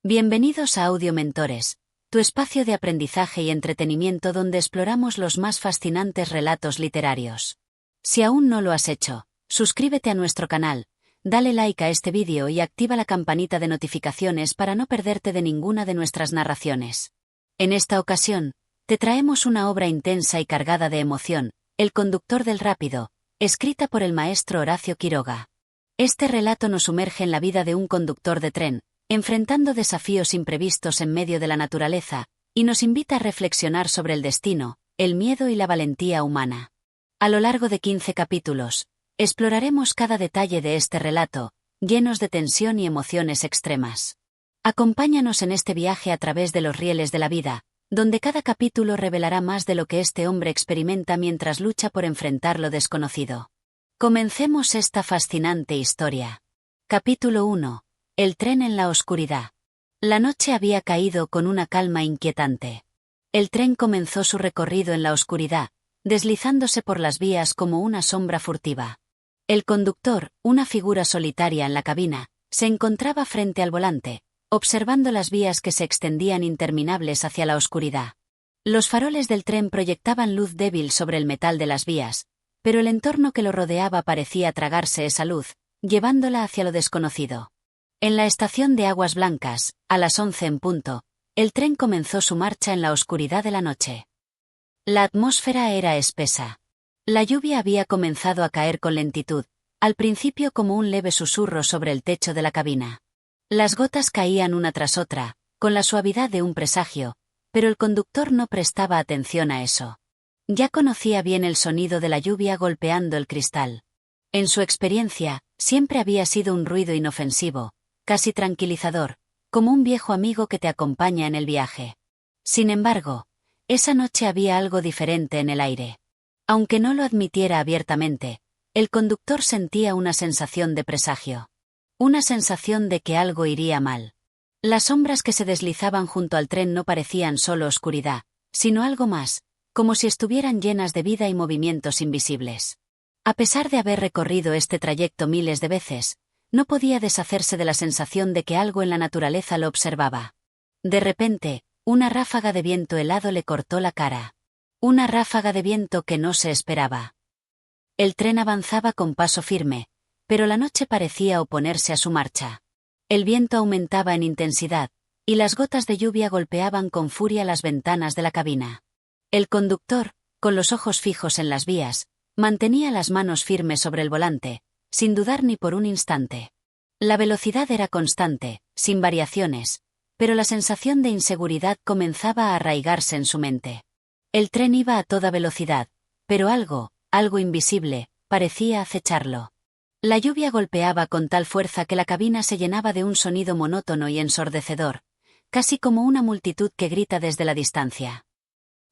Bienvenidos a Audio Mentores, tu espacio de aprendizaje y entretenimiento donde exploramos los más fascinantes relatos literarios. Si aún no lo has hecho, suscríbete a nuestro canal, dale like a este vídeo y activa la campanita de notificaciones para no perderte de ninguna de nuestras narraciones. En esta ocasión, te traemos una obra intensa y cargada de emoción, El conductor del rápido, escrita por el maestro Horacio Quiroga. Este relato nos sumerge en la vida de un conductor de tren, enfrentando desafíos imprevistos en medio de la naturaleza, y nos invita a reflexionar sobre el destino, el miedo y la valentía humana. A lo largo de 15 capítulos, exploraremos cada detalle de este relato, llenos de tensión y emociones extremas. Acompáñanos en este viaje a través de los rieles de la vida, donde cada capítulo revelará más de lo que este hombre experimenta mientras lucha por enfrentar lo desconocido. Comencemos esta fascinante historia. Capítulo 1. El tren en la oscuridad. La noche había caído con una calma inquietante. El tren comenzó su recorrido en la oscuridad, deslizándose por las vías como una sombra furtiva. El conductor, una figura solitaria en la cabina, se encontraba frente al volante, observando las vías que se extendían interminables hacia la oscuridad. Los faroles del tren proyectaban luz débil sobre el metal de las vías, pero el entorno que lo rodeaba parecía tragarse esa luz, llevándola hacia lo desconocido. En la estación de Aguas Blancas, a las 11 en punto, el tren comenzó su marcha en la oscuridad de la noche. La atmósfera era espesa. La lluvia había comenzado a caer con lentitud, al principio como un leve susurro sobre el techo de la cabina. Las gotas caían una tras otra, con la suavidad de un presagio, pero el conductor no prestaba atención a eso. Ya conocía bien el sonido de la lluvia golpeando el cristal. En su experiencia, siempre había sido un ruido inofensivo, casi tranquilizador, como un viejo amigo que te acompaña en el viaje. Sin embargo, esa noche había algo diferente en el aire. Aunque no lo admitiera abiertamente, el conductor sentía una sensación de presagio. Una sensación de que algo iría mal. Las sombras que se deslizaban junto al tren no parecían solo oscuridad, sino algo más, como si estuvieran llenas de vida y movimientos invisibles. A pesar de haber recorrido este trayecto miles de veces, no podía deshacerse de la sensación de que algo en la naturaleza lo observaba. De repente, una ráfaga de viento helado le cortó la cara. Una ráfaga de viento que no se esperaba. El tren avanzaba con paso firme, pero la noche parecía oponerse a su marcha. El viento aumentaba en intensidad, y las gotas de lluvia golpeaban con furia las ventanas de la cabina. El conductor, con los ojos fijos en las vías, mantenía las manos firmes sobre el volante, sin dudar ni por un instante. La velocidad era constante, sin variaciones, pero la sensación de inseguridad comenzaba a arraigarse en su mente. El tren iba a toda velocidad, pero algo invisible, parecía acecharlo. La lluvia golpeaba con tal fuerza que la cabina se llenaba de un sonido monótono y ensordecedor, casi como una multitud que grita desde la distancia.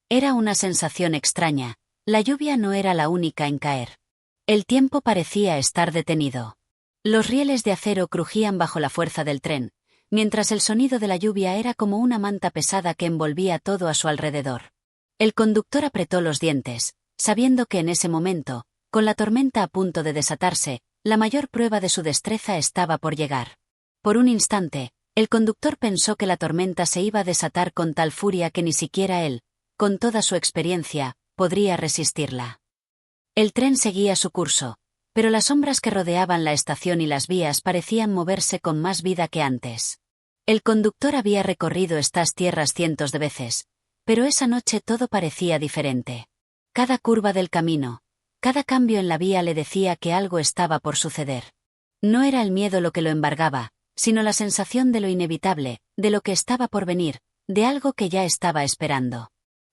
Era una sensación extraña, la lluvia no era la única en caer. El tiempo parecía estar detenido. Los rieles de acero crujían bajo la fuerza del tren, mientras el sonido de la lluvia era como una manta pesada que envolvía todo a su alrededor. El conductor apretó los dientes, sabiendo que en ese momento, con la tormenta a punto de desatarse, la mayor prueba de su destreza estaba por llegar. Por un instante, el conductor pensó que la tormenta se iba a desatar con tal furia que ni siquiera él, con toda su experiencia, podría resistirla. El tren seguía su curso, pero las sombras que rodeaban la estación y las vías parecían moverse con más vida que antes. El conductor había recorrido estas tierras cientos de veces, pero esa noche todo parecía diferente. Cada curva del camino, cada cambio en la vía le decía que algo estaba por suceder. No era el miedo lo que lo embargaba, sino la sensación de lo inevitable, de lo que estaba por venir, de algo que ya estaba esperando.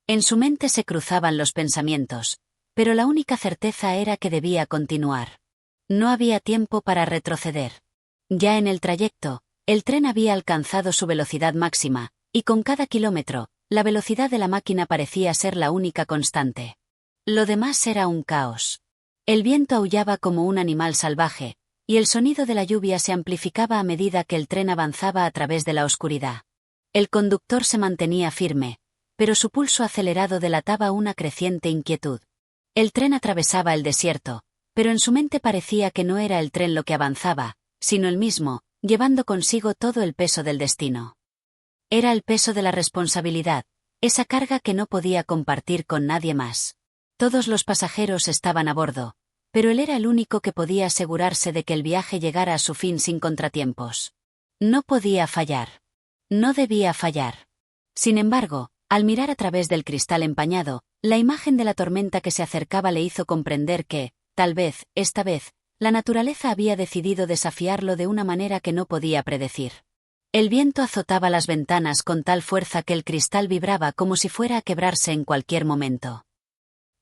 En su mente se cruzaban los pensamientos, pero la única certeza era que debía continuar. No había tiempo para retroceder. Ya en el trayecto, el tren había alcanzado su velocidad máxima, y con cada kilómetro, la velocidad de la máquina parecía ser la única constante. Lo demás era un caos. El viento aullaba como un animal salvaje, y el sonido de la lluvia se amplificaba a medida que el tren avanzaba a través de la oscuridad. El conductor se mantenía firme, pero su pulso acelerado delataba una creciente inquietud. El tren atravesaba el desierto, pero en su mente parecía que no era el tren lo que avanzaba, sino él mismo, llevando consigo todo el peso del destino. Era el peso de la responsabilidad, esa carga que no podía compartir con nadie más. Todos los pasajeros estaban a bordo, pero él era el único que podía asegurarse de que el viaje llegara a su fin sin contratiempos. No podía fallar. No debía fallar. Sin embargo, al mirar a través del cristal empañado, la imagen de la tormenta que se acercaba le hizo comprender que, tal vez, esta vez, la naturaleza había decidido desafiarlo de una manera que no podía predecir. El viento azotaba las ventanas con tal fuerza que el cristal vibraba como si fuera a quebrarse en cualquier momento.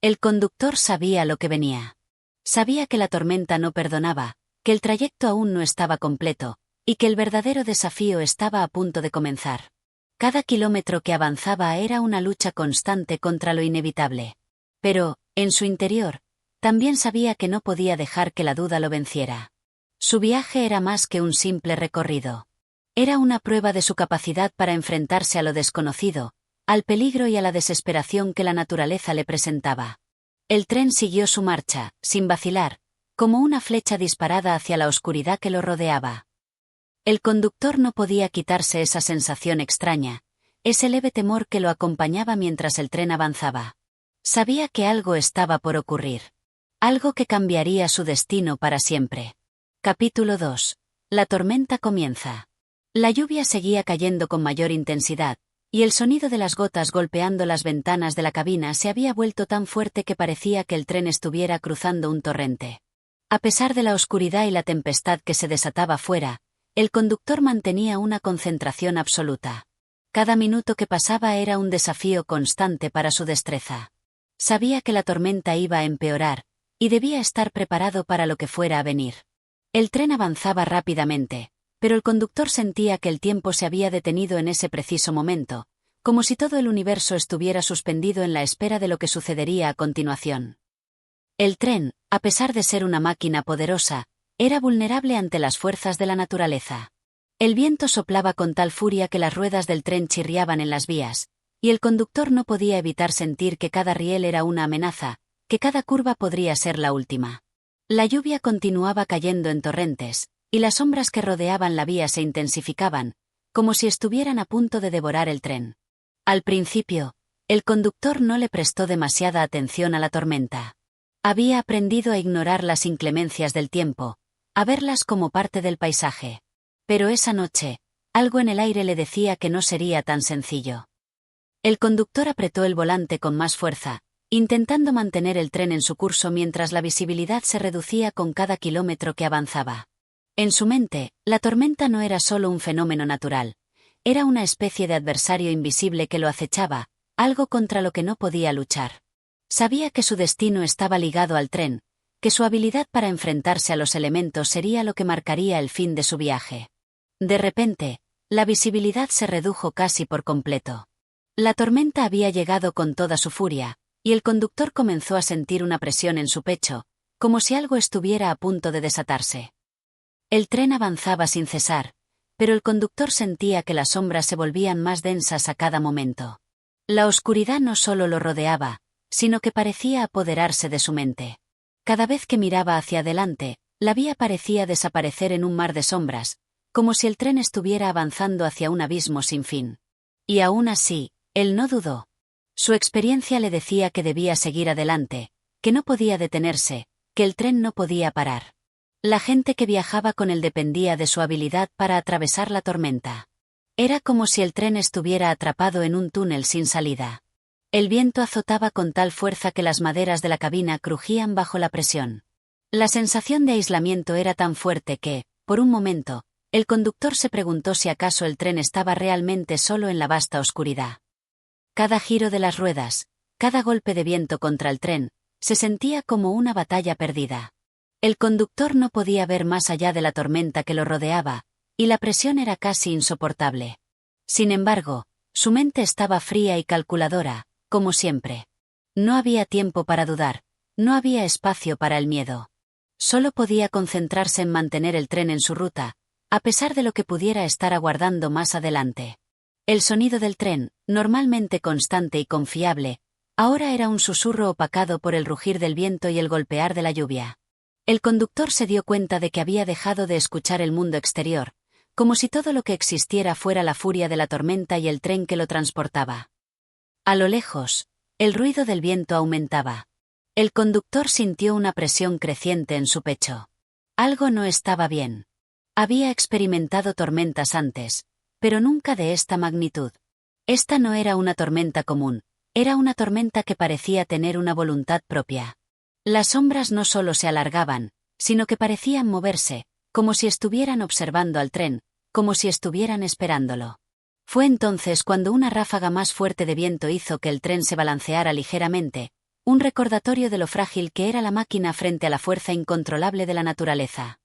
El conductor sabía lo que venía. Sabía que la tormenta no perdonaba, que el trayecto aún no estaba completo, y que el verdadero desafío estaba a punto de comenzar. Cada kilómetro que avanzaba era una lucha constante contra lo inevitable. Pero, en su interior, también sabía que no podía dejar que la duda lo venciera. Su viaje era más que un simple recorrido. Era una prueba de su capacidad para enfrentarse a lo desconocido, al peligro y a la desesperación que la naturaleza le presentaba. El tren siguió su marcha, sin vacilar, como una flecha disparada hacia la oscuridad que lo rodeaba. El conductor no podía quitarse esa sensación extraña, ese leve temor que lo acompañaba mientras el tren avanzaba. Sabía que algo estaba por ocurrir. Algo que cambiaría su destino para siempre. Capítulo 2. La tormenta comienza. La lluvia seguía cayendo con mayor intensidad, y el sonido de las gotas golpeando las ventanas de la cabina se había vuelto tan fuerte que parecía que el tren estuviera cruzando un torrente. A pesar de la oscuridad y la tempestad que se desataba fuera, el conductor mantenía una concentración absoluta. Cada minuto que pasaba era un desafío constante para su destreza. Sabía que la tormenta iba a empeorar, y debía estar preparado para lo que fuera a venir. El tren avanzaba rápidamente, pero el conductor sentía que el tiempo se había detenido en ese preciso momento, como si todo el universo estuviera suspendido en la espera de lo que sucedería a continuación. El tren, a pesar de ser una máquina poderosa, era vulnerable ante las fuerzas de la naturaleza. El viento soplaba con tal furia que las ruedas del tren chirriaban en las vías, y el conductor no podía evitar sentir que cada riel era una amenaza, que cada curva podría ser la última. La lluvia continuaba cayendo en torrentes, y las sombras que rodeaban la vía se intensificaban, como si estuvieran a punto de devorar el tren. Al principio, el conductor no le prestó demasiada atención a la tormenta. Había aprendido a ignorar las inclemencias del tiempo, a verlas como parte del paisaje. Pero esa noche, algo en el aire le decía que no sería tan sencillo. El conductor apretó el volante con más fuerza, intentando mantener el tren en su curso mientras la visibilidad se reducía con cada kilómetro que avanzaba. En su mente, la tormenta no era solo un fenómeno natural, era una especie de adversario invisible que lo acechaba, algo contra lo que no podía luchar. Sabía que su destino estaba ligado al tren, que su habilidad para enfrentarse a los elementos sería lo que marcaría el fin de su viaje. De repente, la visibilidad se redujo casi por completo. La tormenta había llegado con toda su furia, y el conductor comenzó a sentir una presión en su pecho, como si algo estuviera a punto de desatarse. El tren avanzaba sin cesar, pero el conductor sentía que las sombras se volvían más densas a cada momento. La oscuridad no solo lo rodeaba, sino que parecía apoderarse de su mente. Cada vez que miraba hacia adelante, la vía parecía desaparecer en un mar de sombras, como si el tren estuviera avanzando hacia un abismo sin fin. Y aún así, él no dudó. Su experiencia le decía que debía seguir adelante, que no podía detenerse, que el tren no podía parar. La gente que viajaba con él dependía de su habilidad para atravesar la tormenta. Era como si el tren estuviera atrapado en un túnel sin salida. El viento azotaba con tal fuerza que las maderas de la cabina crujían bajo la presión. La sensación de aislamiento era tan fuerte que, por un momento, el conductor se preguntó si acaso el tren estaba realmente solo en la vasta oscuridad. Cada giro de las ruedas, cada golpe de viento contra el tren, se sentía como una batalla perdida. El conductor no podía ver más allá de la tormenta que lo rodeaba, y la presión era casi insoportable. Sin embargo, su mente estaba fría y calculadora, como siempre. No había tiempo para dudar, no había espacio para el miedo. Solo podía concentrarse en mantener el tren en su ruta, a pesar de lo que pudiera estar aguardando más adelante. El sonido del tren, normalmente constante y confiable, ahora era un susurro opacado por el rugir del viento y el golpear de la lluvia. El conductor se dio cuenta de que había dejado de escuchar el mundo exterior, como si todo lo que existiera fuera la furia de la tormenta y el tren que lo transportaba. A lo lejos, el ruido del viento aumentaba. El conductor sintió una presión creciente en su pecho. Algo no estaba bien. Había experimentado tormentas antes, pero nunca de esta magnitud. Esta no era una tormenta común, era una tormenta que parecía tener una voluntad propia. Las sombras no solo se alargaban, sino que parecían moverse, como si estuvieran observando al tren, como si estuvieran esperándolo. Fue entonces cuando una ráfaga más fuerte de viento hizo que el tren se balanceara ligeramente, un recordatorio de lo frágil que era la máquina frente a la fuerza incontrolable de la naturaleza.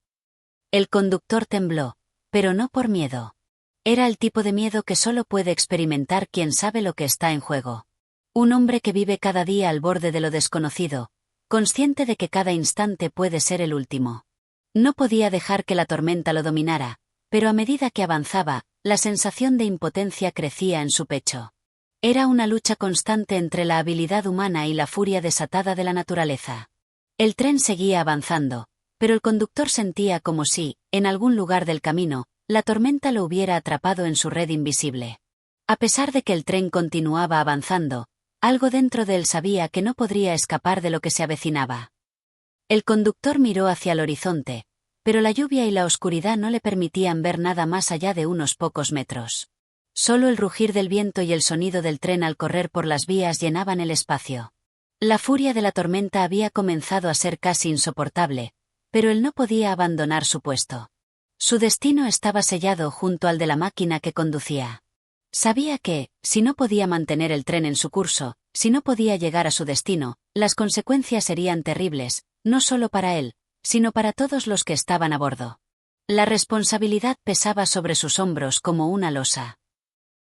El conductor tembló, pero no por miedo. Era el tipo de miedo que solo puede experimentar quien sabe lo que está en juego. Un hombre que vive cada día al borde de lo desconocido, consciente de que cada instante puede ser el último. No podía dejar que la tormenta lo dominara, pero a medida que avanzaba, la sensación de impotencia crecía en su pecho. Era una lucha constante entre la habilidad humana y la furia desatada de la naturaleza. El tren seguía avanzando, pero el conductor sentía como si, en algún lugar del camino, la tormenta lo hubiera atrapado en su red invisible. A pesar de que el tren continuaba avanzando, algo dentro de él sabía que no podría escapar de lo que se avecinaba. El conductor miró hacia el horizonte, pero la lluvia y la oscuridad no le permitían ver nada más allá de unos pocos metros. Solo el rugir del viento y el sonido del tren al correr por las vías llenaban el espacio. La furia de la tormenta había comenzado a ser casi insoportable, pero él no podía abandonar su puesto. Su destino estaba sellado junto al de la máquina que conducía. Sabía que, si no podía mantener el tren en su curso, si no podía llegar a su destino, las consecuencias serían terribles, no solo para él, sino para todos los que estaban a bordo. La responsabilidad pesaba sobre sus hombros como una losa.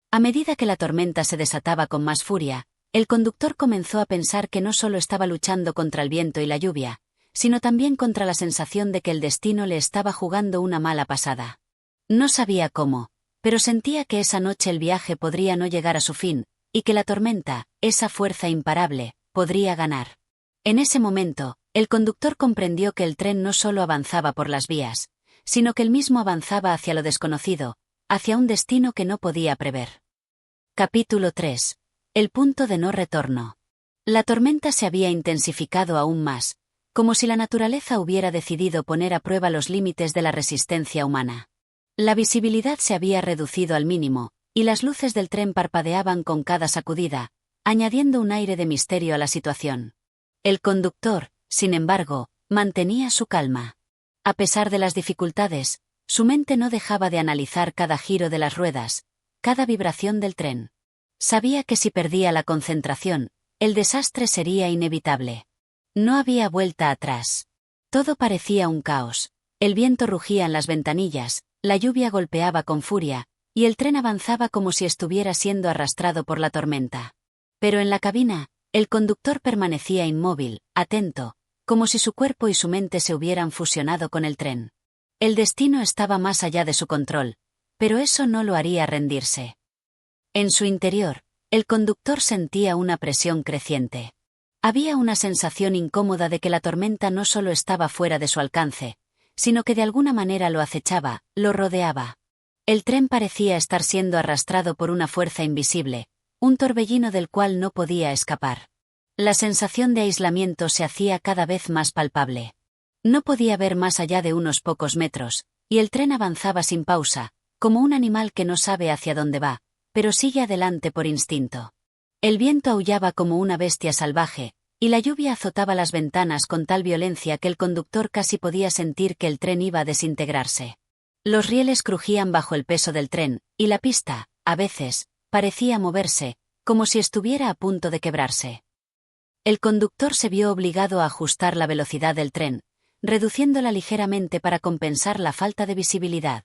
A medida que la tormenta se desataba con más furia, el conductor comenzó a pensar que no solo estaba luchando contra el viento y la lluvia, sino también contra la sensación de que el destino le estaba jugando una mala pasada. No sabía cómo, pero sentía que esa noche el viaje podría no llegar a su fin, y que la tormenta, esa fuerza imparable, podría ganar. En ese momento, el conductor comprendió que el tren no solo avanzaba por las vías, sino que él mismo avanzaba hacia lo desconocido, hacia un destino que no podía prever. Capítulo 3. El punto de no retorno. La tormenta se había intensificado aún más, como si la naturaleza hubiera decidido poner a prueba los límites de la resistencia humana. La visibilidad se había reducido al mínimo, y las luces del tren parpadeaban con cada sacudida, añadiendo un aire de misterio a la situación. El conductor, sin embargo, mantenía su calma. A pesar de las dificultades, su mente no dejaba de analizar cada giro de las ruedas, cada vibración del tren. Sabía que si perdía la concentración, el desastre sería inevitable. No había vuelta atrás. Todo parecía un caos. El viento rugía en las ventanillas, la lluvia golpeaba con furia, y el tren avanzaba como si estuviera siendo arrastrado por la tormenta. Pero en la cabina, el conductor permanecía inmóvil, atento, como si su cuerpo y su mente se hubieran fusionado con el tren. El destino estaba más allá de su control, pero eso no lo haría rendirse. En su interior, el conductor sentía una presión creciente. Había una sensación incómoda de que la tormenta no solo estaba fuera de su alcance, sino que de alguna manera lo acechaba, lo rodeaba. El tren parecía estar siendo arrastrado por una fuerza invisible, un torbellino del cual no podía escapar. La sensación de aislamiento se hacía cada vez más palpable. No podía ver más allá de unos pocos metros, y el tren avanzaba sin pausa, como un animal que no sabe hacia dónde va, pero sigue adelante por instinto. El viento aullaba como una bestia salvaje, y la lluvia azotaba las ventanas con tal violencia que el conductor casi podía sentir que el tren iba a desintegrarse. Los rieles crujían bajo el peso del tren, y la pista, a veces, parecía moverse, como si estuviera a punto de quebrarse. El conductor se vio obligado a ajustar la velocidad del tren, reduciéndola ligeramente para compensar la falta de visibilidad.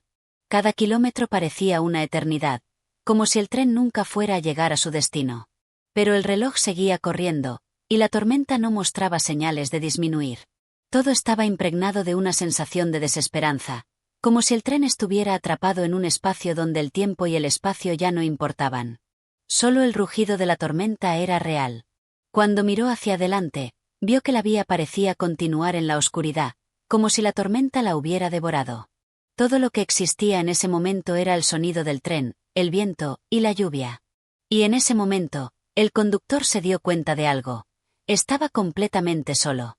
Cada kilómetro parecía una eternidad, como si el tren nunca fuera a llegar a su destino. Pero el reloj seguía corriendo, y la tormenta no mostraba señales de disminuir. Todo estaba impregnado de una sensación de desesperanza, como si el tren estuviera atrapado en un espacio donde el tiempo y el espacio ya no importaban. Solo el rugido de la tormenta era real. Cuando miró hacia adelante, vio que la vía parecía continuar en la oscuridad, como si la tormenta la hubiera devorado. Todo lo que existía en ese momento era el sonido del tren, el viento, y la lluvia. Y en ese momento, el conductor se dio cuenta de algo. Estaba completamente solo.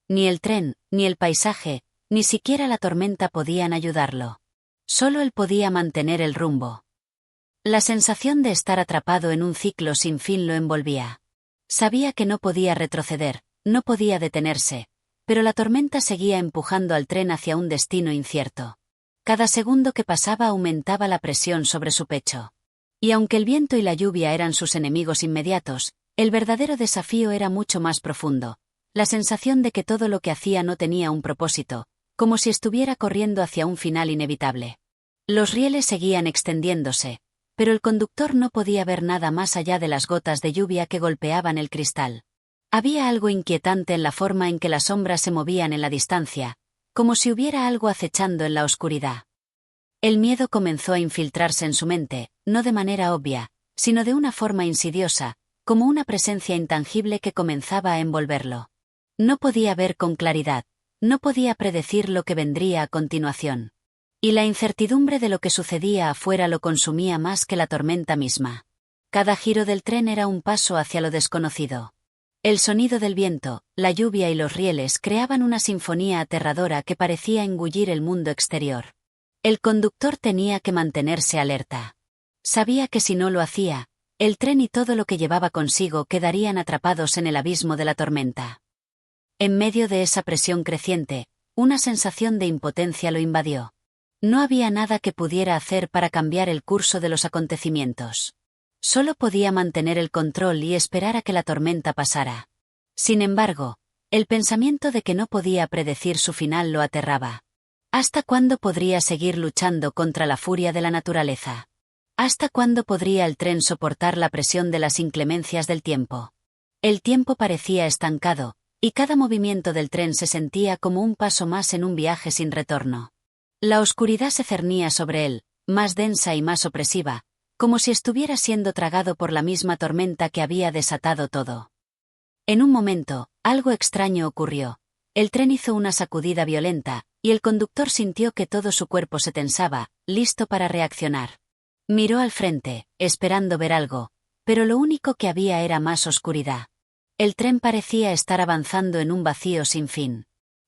Ni el tren, ni el paisaje, ni siquiera la tormenta podían ayudarlo. Solo él podía mantener el rumbo. La sensación de estar atrapado en un ciclo sin fin lo envolvía. Sabía que no podía retroceder, no podía detenerse, pero la tormenta seguía empujando al tren hacia un destino incierto. Cada segundo que pasaba aumentaba la presión sobre su pecho. Y aunque el viento y la lluvia eran sus enemigos inmediatos, el verdadero desafío era mucho más profundo. La sensación de que todo lo que hacía no tenía un propósito, como si estuviera corriendo hacia un final inevitable. Los rieles seguían extendiéndose, pero el conductor no podía ver nada más allá de las gotas de lluvia que golpeaban el cristal. Había algo inquietante en la forma en que las sombras se movían en la distancia, como si hubiera algo acechando en la oscuridad. El miedo comenzó a infiltrarse en su mente, no de manera obvia, sino de una forma insidiosa, como una presencia intangible que comenzaba a envolverlo. No podía ver con claridad, no podía predecir lo que vendría a continuación. Y la incertidumbre de lo que sucedía afuera lo consumía más que la tormenta misma. Cada giro del tren era un paso hacia lo desconocido. El sonido del viento, la lluvia y los rieles creaban una sinfonía aterradora que parecía engullir el mundo exterior. El conductor tenía que mantenerse alerta. Sabía que si no lo hacía, el tren y todo lo que llevaba consigo quedarían atrapados en el abismo de la tormenta. En medio de esa presión creciente, una sensación de impotencia lo invadió. No había nada que pudiera hacer para cambiar el curso de los acontecimientos. Solo podía mantener el control y esperar a que la tormenta pasara. Sin embargo, el pensamiento de que no podía predecir su final lo aterraba. ¿Hasta cuándo podría seguir luchando contra la furia de la naturaleza? ¿Hasta cuándo podría el tren soportar la presión de las inclemencias del tiempo? El tiempo parecía estancado, y cada movimiento del tren se sentía como un paso más en un viaje sin retorno. La oscuridad se cernía sobre él, más densa y más opresiva, como si estuviera siendo tragado por la misma tormenta que había desatado todo. En un momento, algo extraño ocurrió. El tren hizo una sacudida violenta, y el conductor sintió que todo su cuerpo se tensaba, listo para reaccionar. Miró al frente, esperando ver algo, pero lo único que había era más oscuridad. El tren parecía estar avanzando en un vacío sin fin.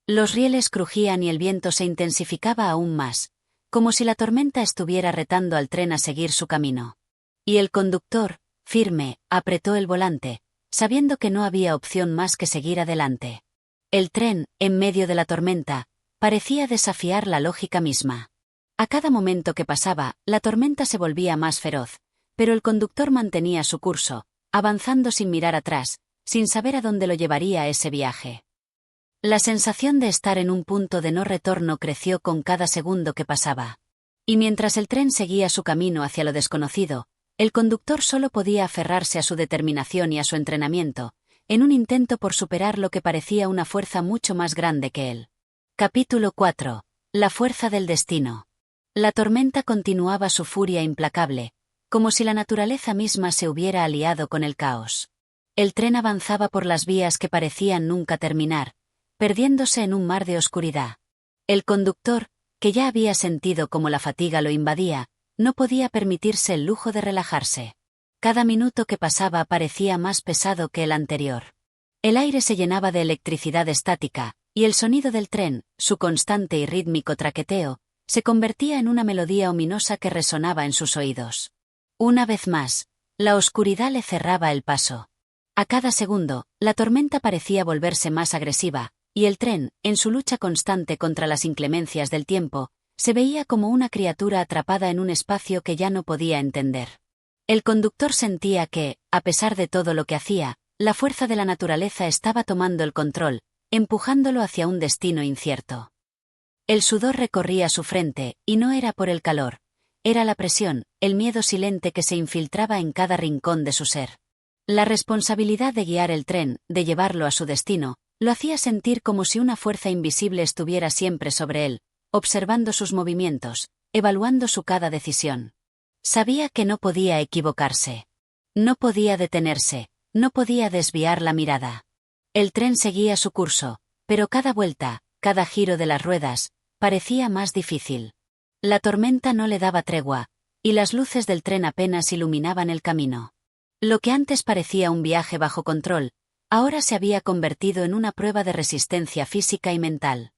Los rieles crujían y el viento se intensificaba aún más, como si la tormenta estuviera retando al tren a seguir su camino. Y el conductor, firme, apretó el volante, sabiendo que no había opción más que seguir adelante. El tren, en medio de la tormenta, parecía desafiar la lógica misma. A cada momento que pasaba, la tormenta se volvía más feroz, pero el conductor mantenía su curso, avanzando sin mirar atrás, sin saber a dónde lo llevaría ese viaje. La sensación de estar en un punto de no retorno creció con cada segundo que pasaba. Y mientras el tren seguía su camino hacia lo desconocido, el conductor solo podía aferrarse a su determinación y a su entrenamiento, en un intento por superar lo que parecía una fuerza mucho más grande que él. Capítulo 4. La fuerza del destino. La tormenta continuaba su furia implacable, como si la naturaleza misma se hubiera aliado con el caos. El tren avanzaba por las vías que parecían nunca terminar, perdiéndose en un mar de oscuridad. El conductor, que ya había sentido cómo la fatiga lo invadía, no podía permitirse el lujo de relajarse. Cada minuto que pasaba parecía más pesado que el anterior. El aire se llenaba de electricidad estática, y el sonido del tren, su constante y rítmico traqueteo, se convertía en una melodía ominosa que resonaba en sus oídos. Una vez más, la oscuridad le cerraba el paso. A cada segundo, la tormenta parecía volverse más agresiva, y el tren, en su lucha constante contra las inclemencias del tiempo, se veía como una criatura atrapada en un espacio que ya no podía entender. El conductor sentía que, a pesar de todo lo que hacía, la fuerza de la naturaleza estaba tomando el control, empujándolo hacia un destino incierto. El sudor recorría su frente, y no era por el calor, era la presión, el miedo silente que se infiltraba en cada rincón de su ser. La responsabilidad de guiar el tren, de llevarlo a su destino, lo hacía sentir como si una fuerza invisible estuviera siempre sobre él, observando sus movimientos, evaluando su cada decisión. Sabía que no podía equivocarse. No podía detenerse, no podía desviar la mirada. El tren seguía su curso, pero cada vuelta, cada giro de las ruedas, parecía más difícil. La tormenta no le daba tregua, y las luces del tren apenas iluminaban el camino. Lo que antes parecía un viaje bajo control, ahora se había convertido en una prueba de resistencia física y mental.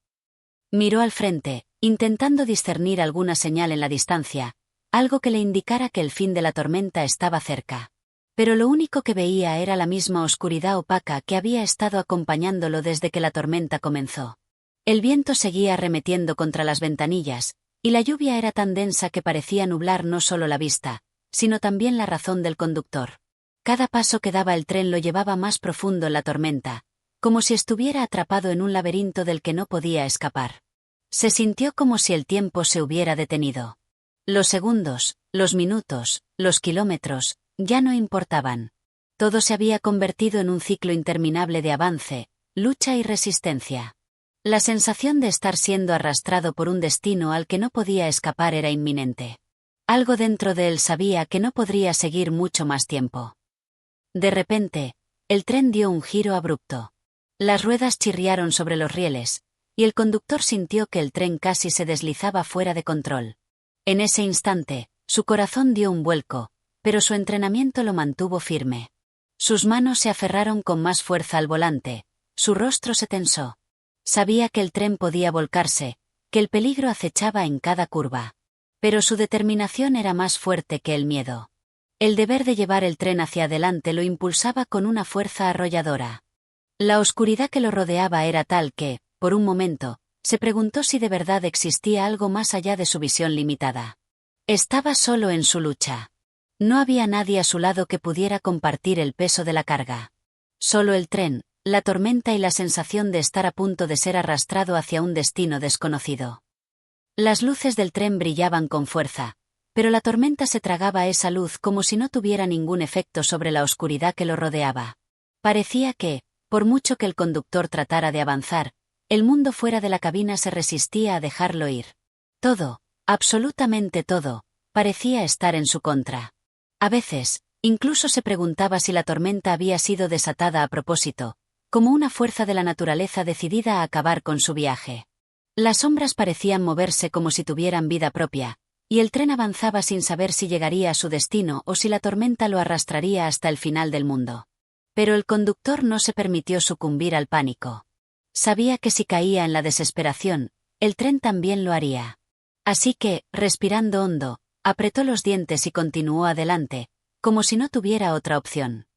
Miró al frente, intentando discernir alguna señal en la distancia, algo que le indicara que el fin de la tormenta estaba cerca. Pero lo único que veía era la misma oscuridad opaca que había estado acompañándolo desde que la tormenta comenzó. El viento seguía arremetiendo contra las ventanillas, y la lluvia era tan densa que parecía nublar no solo la vista, sino también la razón del conductor. Cada paso que daba el tren lo llevaba más profundo en la tormenta, como si estuviera atrapado en un laberinto del que no podía escapar. Se sintió como si el tiempo se hubiera detenido. Los segundos, los minutos, los kilómetros, ya no importaban. Todo se había convertido en un ciclo interminable de avance, lucha y resistencia. La sensación de estar siendo arrastrado por un destino al que no podía escapar era inminente. Algo dentro de él sabía que no podría seguir mucho más tiempo. De repente, el tren dio un giro abrupto. Las ruedas chirriaron sobre los rieles, y el conductor sintió que el tren casi se deslizaba fuera de control. En ese instante, su corazón dio un vuelco, pero su entrenamiento lo mantuvo firme. Sus manos se aferraron con más fuerza al volante, su rostro se tensó. Sabía que el tren podía volcarse, que el peligro acechaba en cada curva. Pero su determinación era más fuerte que el miedo. El deber de llevar el tren hacia adelante lo impulsaba con una fuerza arrolladora. La oscuridad que lo rodeaba era tal que, por un momento, se preguntó si de verdad existía algo más allá de su visión limitada. Estaba solo en su lucha. No había nadie a su lado que pudiera compartir el peso de la carga. Solo el tren, la tormenta y la sensación de estar a punto de ser arrastrado hacia un destino desconocido. Las luces del tren brillaban con fuerza, pero la tormenta se tragaba esa luz como si no tuviera ningún efecto sobre la oscuridad que lo rodeaba. Parecía que, por mucho que el conductor tratara de avanzar, el mundo fuera de la cabina se resistía a dejarlo ir. Todo, absolutamente todo, parecía estar en su contra. A veces, incluso se preguntaba si la tormenta había sido desatada a propósito, como una fuerza de la naturaleza decidida a acabar con su viaje. Las sombras parecían moverse como si tuvieran vida propia, y el tren avanzaba sin saber si llegaría a su destino o si la tormenta lo arrastraría hasta el final del mundo. Pero el conductor no se permitió sucumbir al pánico. Sabía que si caía en la desesperación, el tren también lo haría. Así que, respirando hondo, apretó los dientes y continuó adelante, como si no tuviera otra opción.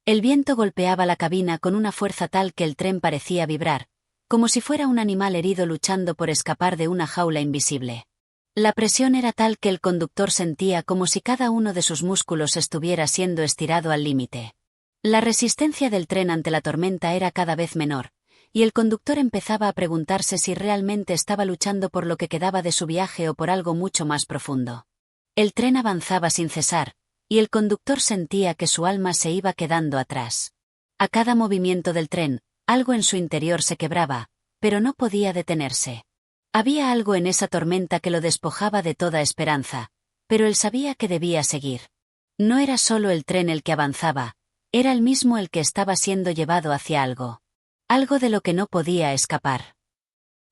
El viento golpeaba la cabina con una fuerza tal que el tren parecía vibrar, como si fuera un animal herido luchando por escapar de una jaula invisible. La presión era tal que el conductor sentía como si cada uno de sus músculos estuviera siendo estirado al límite. La resistencia del tren ante la tormenta era cada vez menor, y el conductor empezaba a preguntarse si realmente estaba luchando por lo que quedaba de su viaje o por algo mucho más profundo. El tren avanzaba sin cesar, y el conductor sentía que su alma se iba quedando atrás. A cada movimiento del tren, algo en su interior se quebraba, pero no podía detenerse. Había algo en esa tormenta que lo despojaba de toda esperanza, pero él sabía que debía seguir. No era solo el tren el que avanzaba, era él mismo el que estaba siendo llevado hacia algo. Algo de lo que no podía escapar.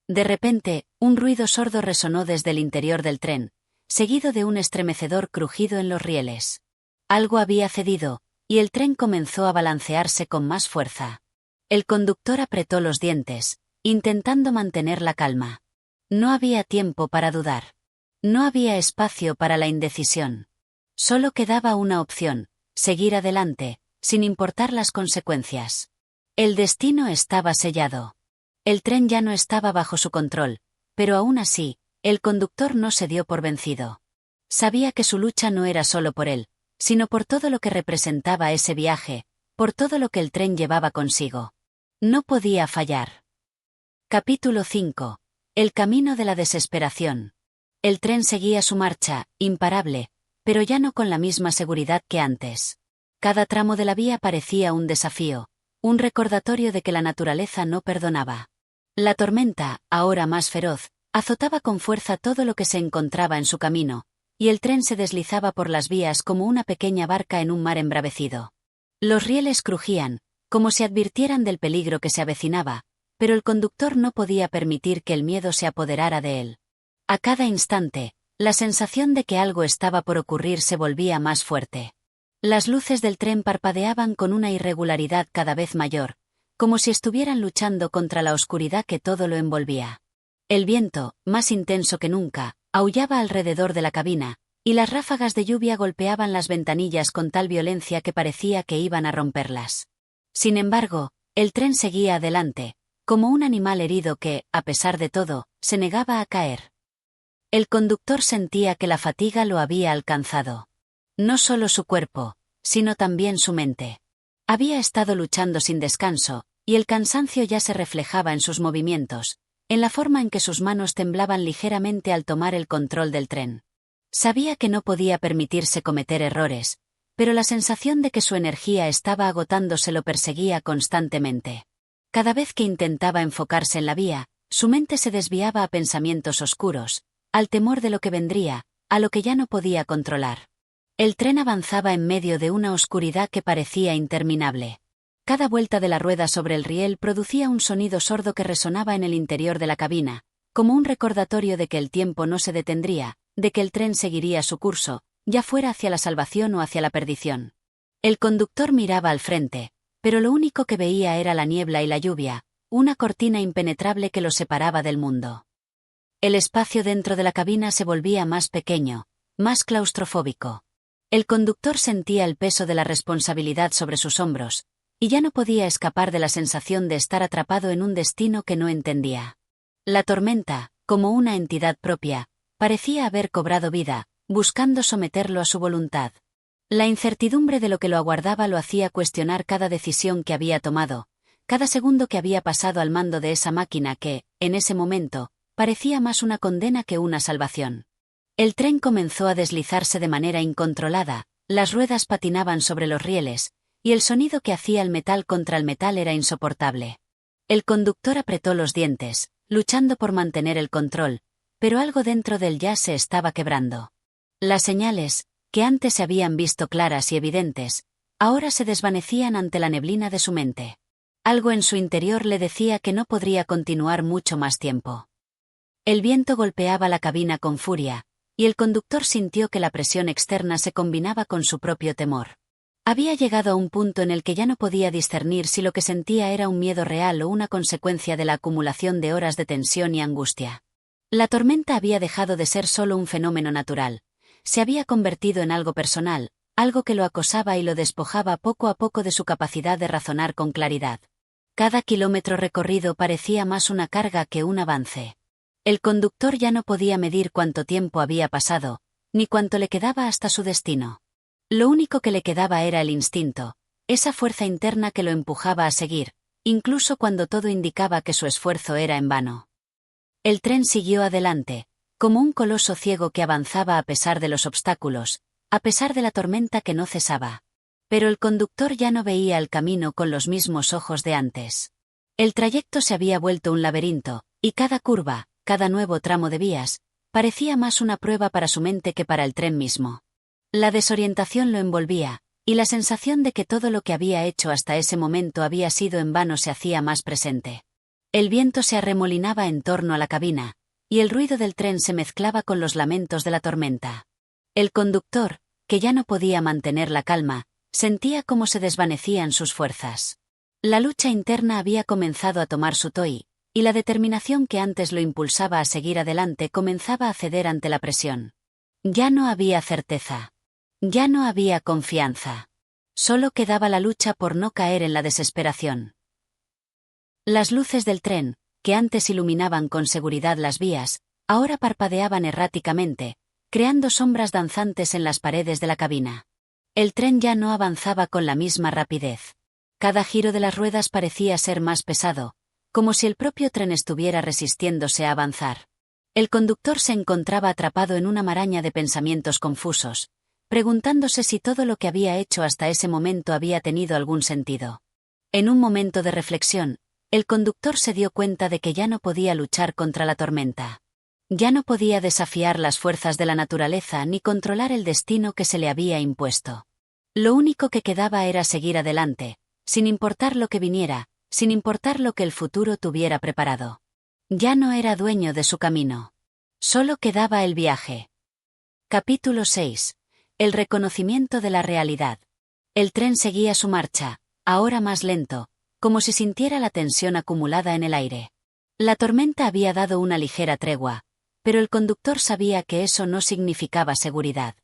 De repente, un ruido sordo resonó desde el interior del tren, seguido de un estremecedor crujido en los rieles. Algo había cedido, y el tren comenzó a balancearse con más fuerza. El conductor apretó los dientes, intentando mantener la calma. No había tiempo para dudar. No había espacio para la indecisión. Solo quedaba una opción, seguir adelante, sin importar las consecuencias. El destino estaba sellado. El tren ya no estaba bajo su control, pero aún así, el conductor no se dio por vencido. Sabía que su lucha no era solo por él, sino por todo lo que representaba ese viaje, por todo lo que el tren llevaba consigo. No podía fallar. Capítulo 5. El camino de la desesperación. El tren seguía su marcha, imparable, pero ya no con la misma seguridad que antes. Cada tramo de la vía parecía un desafío, un recordatorio de que la naturaleza no perdonaba. La tormenta, ahora más feroz, azotaba con fuerza todo lo que se encontraba en su camino, y el tren se deslizaba por las vías como una pequeña barca en un mar embravecido. Los rieles crujían, como si advirtieran del peligro que se avecinaba, pero el conductor no podía permitir que el miedo se apoderara de él. A cada instante, la sensación de que algo estaba por ocurrir se volvía más fuerte. Las luces del tren parpadeaban con una irregularidad cada vez mayor, como si estuvieran luchando contra la oscuridad que todo lo envolvía. El viento, más intenso que nunca, aullaba alrededor de la cabina, y las ráfagas de lluvia golpeaban las ventanillas con tal violencia que parecía que iban a romperlas. Sin embargo, el tren seguía adelante, como un animal herido que, a pesar de todo, se negaba a caer. El conductor sentía que la fatiga lo había alcanzado. No solo su cuerpo, sino también su mente. Había estado luchando sin descanso, y el cansancio ya se reflejaba en sus movimientos, en la forma en que sus manos temblaban ligeramente al tomar el control del tren. Sabía que no podía permitirse cometer errores, pero la sensación de que su energía estaba agotándose lo perseguía constantemente. Cada vez que intentaba enfocarse en la vía, su mente se desviaba a pensamientos oscuros, al temor de lo que vendría, a lo que ya no podía controlar. El tren avanzaba en medio de una oscuridad que parecía interminable. Cada vuelta de la rueda sobre el riel producía un sonido sordo que resonaba en el interior de la cabina, como un recordatorio de que el tiempo no se detendría, de que el tren seguiría su curso, ya fuera hacia la salvación o hacia la perdición. El conductor miraba al frente, pero lo único que veía era la niebla y la lluvia, una cortina impenetrable que lo separaba del mundo. El espacio dentro de la cabina se volvía más pequeño, más claustrofóbico. El conductor sentía el peso de la responsabilidad sobre sus hombros, y ya no podía escapar de la sensación de estar atrapado en un destino que no entendía. La tormenta, como una entidad propia, parecía haber cobrado vida, buscando someterlo a su voluntad. La incertidumbre de lo que lo aguardaba lo hacía cuestionar cada decisión que había tomado, cada segundo que había pasado al mando de esa máquina que, en ese momento, parecía más una condena que una salvación. El tren comenzó a deslizarse de manera incontrolada, las ruedas patinaban sobre los rieles, y el sonido que hacía el metal contra el metal era insoportable. El conductor apretó los dientes, luchando por mantener el control, pero algo dentro del ya se estaba quebrando. Las señales, que antes se habían visto claras y evidentes, ahora se desvanecían ante la neblina de su mente. Algo en su interior le decía que no podría continuar mucho más tiempo. El viento golpeaba la cabina con furia, y el conductor sintió que la presión externa se combinaba con su propio temor. Había llegado a un punto en el que ya no podía discernir si lo que sentía era un miedo real o una consecuencia de la acumulación de horas de tensión y angustia. La tormenta había dejado de ser solo un fenómeno natural, se había convertido en algo personal, algo que lo acosaba y lo despojaba poco a poco de su capacidad de razonar con claridad. Cada kilómetro recorrido parecía más una carga que un avance. El conductor ya no podía medir cuánto tiempo había pasado, ni cuánto le quedaba hasta su destino. Lo único que le quedaba era el instinto, esa fuerza interna que lo empujaba a seguir, incluso cuando todo indicaba que su esfuerzo era en vano. El tren siguió adelante, como un coloso ciego que avanzaba a pesar de los obstáculos, a pesar de la tormenta que no cesaba. Pero el conductor ya no veía el camino con los mismos ojos de antes. El trayecto se había vuelto un laberinto, y cada curva, cada nuevo tramo de vías, parecía más una prueba para su mente que para el tren mismo. La desorientación lo envolvía, y la sensación de que todo lo que había hecho hasta ese momento había sido en vano se hacía más presente. El viento se arremolinaba en torno a la cabina, y el ruido del tren se mezclaba con los lamentos de la tormenta. El conductor, que ya no podía mantener la calma, sentía cómo se desvanecían sus fuerzas. La lucha interna había comenzado a tomar su toy, y la determinación que antes lo impulsaba a seguir adelante comenzaba a ceder ante la presión. Ya no había certeza. Ya no había confianza. Solo quedaba la lucha por no caer en la desesperación. Las luces del tren, que antes iluminaban con seguridad las vías, ahora parpadeaban erráticamente, creando sombras danzantes en las paredes de la cabina. El tren ya no avanzaba con la misma rapidez. Cada giro de las ruedas parecía ser más pesado, como si el propio tren estuviera resistiéndose a avanzar. El conductor se encontraba atrapado en una maraña de pensamientos confusos, preguntándose si todo lo que había hecho hasta ese momento había tenido algún sentido. En un momento de reflexión, el conductor se dio cuenta de que ya no podía luchar contra la tormenta. Ya no podía desafiar las fuerzas de la naturaleza ni controlar el destino que se le había impuesto. Lo único que quedaba era seguir adelante, sin importar lo que viniera, sin importar lo que el futuro tuviera preparado. Ya no era dueño de su camino. Solo quedaba el viaje. Capítulo 6. El reconocimiento de la realidad. El tren seguía su marcha, ahora más lento, como si sintiera la tensión acumulada en el aire. La tormenta había dado una ligera tregua, pero el conductor sabía que eso no significaba seguridad.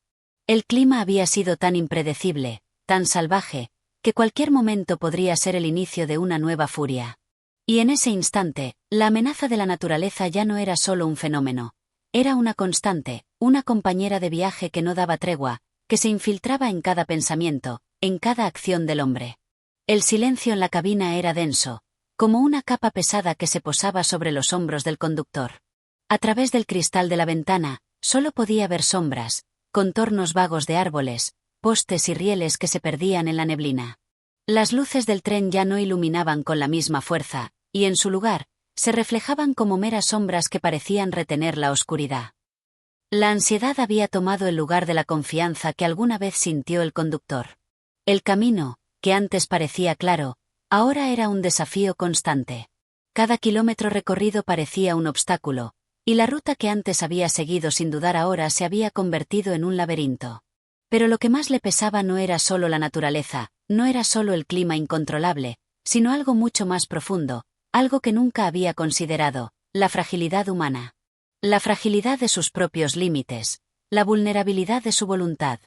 El clima había sido tan impredecible, tan salvaje, que cualquier momento podría ser el inicio de una nueva furia. Y en ese instante, la amenaza de la naturaleza ya no era solo un fenómeno. Era una constante, una compañera de viaje que no daba tregua, que se infiltraba en cada pensamiento, en cada acción del hombre. El silencio en la cabina era denso, como una capa pesada que se posaba sobre los hombros del conductor. A través del cristal de la ventana, solo podía ver sombras, contornos vagos de árboles, postes y rieles que se perdían en la neblina. Las luces del tren ya no iluminaban con la misma fuerza, y en su lugar, se reflejaban como meras sombras que parecían retener la oscuridad. La ansiedad había tomado el lugar de la confianza que alguna vez sintió el conductor. El camino, que antes parecía claro, ahora era un desafío constante. Cada kilómetro recorrido parecía un obstáculo, y la ruta que antes había seguido sin dudar ahora se había convertido en un laberinto. Pero lo que más le pesaba no era solo la naturaleza, no era solo el clima incontrolable, sino algo mucho más profundo, algo que nunca había considerado, la fragilidad humana. La fragilidad de sus propios límites, la vulnerabilidad de su voluntad.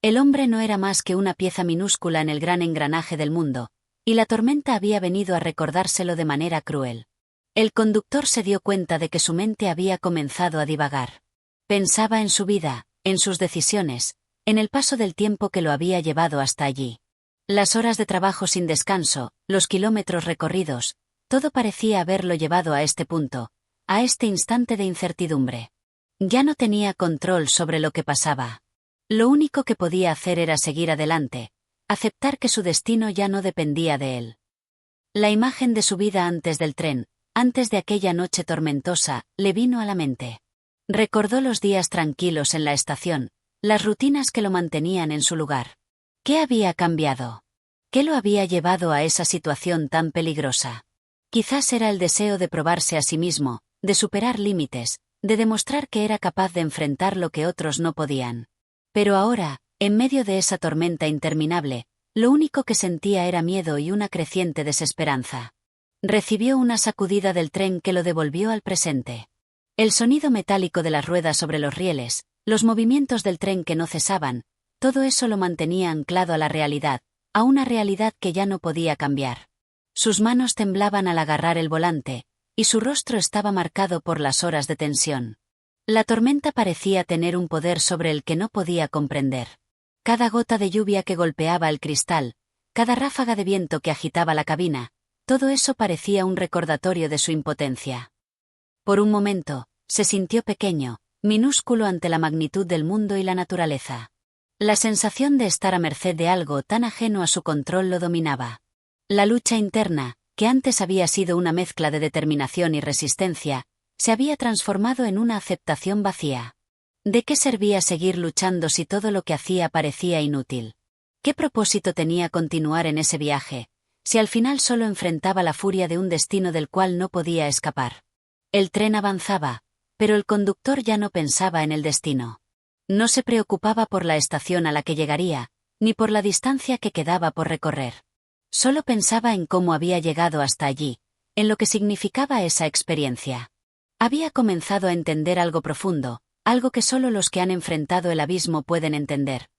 El hombre no era más que una pieza minúscula en el gran engranaje del mundo, y la tormenta había venido a recordárselo de manera cruel. El conductor se dio cuenta de que su mente había comenzado a divagar. Pensaba en su vida, en sus decisiones, en el paso del tiempo que lo había llevado hasta allí. Las horas de trabajo sin descanso, los kilómetros recorridos, todo parecía haberlo llevado a este punto, a este instante de incertidumbre. Ya no tenía control sobre lo que pasaba. Lo único que podía hacer era seguir adelante, aceptar que su destino ya no dependía de él. La imagen de su vida antes del tren, antes de aquella noche tormentosa, le vino a la mente. Recordó los días tranquilos en la estación, las rutinas que lo mantenían en su lugar. ¿Qué había cambiado? ¿Qué lo había llevado a esa situación tan peligrosa? Quizás era el deseo de probarse a sí mismo, de superar límites, de demostrar que era capaz de enfrentar lo que otros no podían. Pero ahora, en medio de esa tormenta interminable, lo único que sentía era miedo y una creciente desesperanza. Recibió una sacudida del tren que lo devolvió al presente. El sonido metálico de las ruedas sobre los rieles, los movimientos del tren que no cesaban, todo eso lo mantenía anclado a la realidad, a una realidad que ya no podía cambiar. Sus manos temblaban al agarrar el volante, y su rostro estaba marcado por las horas de tensión. La tormenta parecía tener un poder sobre el que no podía comprender. Cada gota de lluvia que golpeaba el cristal, cada ráfaga de viento que agitaba la cabina, todo eso parecía un recordatorio de su impotencia. Por un momento, se sintió pequeño, minúsculo ante la magnitud del mundo y la naturaleza. La sensación de estar a merced de algo tan ajeno a su control lo dominaba. La lucha interna, que antes había sido una mezcla de determinación y resistencia, se había transformado en una aceptación vacía. ¿De qué servía seguir luchando si todo lo que hacía parecía inútil? ¿Qué propósito tenía continuar en ese viaje, si al final solo enfrentaba la furia de un destino del cual no podía escapar? El tren avanzaba, pero el conductor ya no pensaba en el destino. No se preocupaba por la estación a la que llegaría, ni por la distancia que quedaba por recorrer. Solo pensaba en cómo había llegado hasta allí, en lo que significaba esa experiencia. Había comenzado a entender algo profundo, algo que solo los que han enfrentado el abismo pueden entender.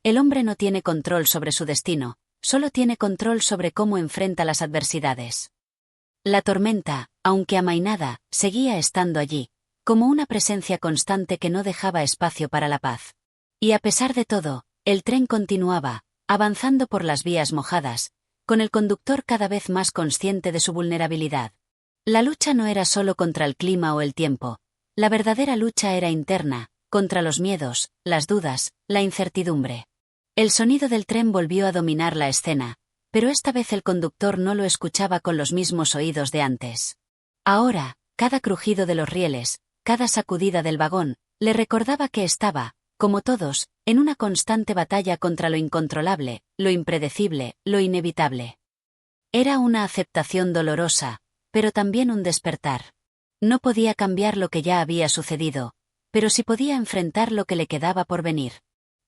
El hombre no tiene control sobre su destino, solo tiene control sobre cómo enfrenta las adversidades. La tormenta, aunque amainada, seguía estando allí, como una presencia constante que no dejaba espacio para la paz. Y a pesar de todo, el tren continuaba, avanzando por las vías mojadas, con el conductor cada vez más consciente de su vulnerabilidad. La lucha no era solo contra el clima o el tiempo, la verdadera lucha era interna, contra los miedos, las dudas, la incertidumbre. El sonido del tren volvió a dominar la escena, pero esta vez el conductor no lo escuchaba con los mismos oídos de antes. Ahora, cada crujido de los rieles, cada sacudida del vagón, le recordaba que estaba, como todos, en una constante batalla contra lo incontrolable, lo impredecible, lo inevitable. Era una aceptación dolorosa, pero también un despertar. No podía cambiar lo que ya había sucedido, pero sí podía enfrentar lo que le quedaba por venir.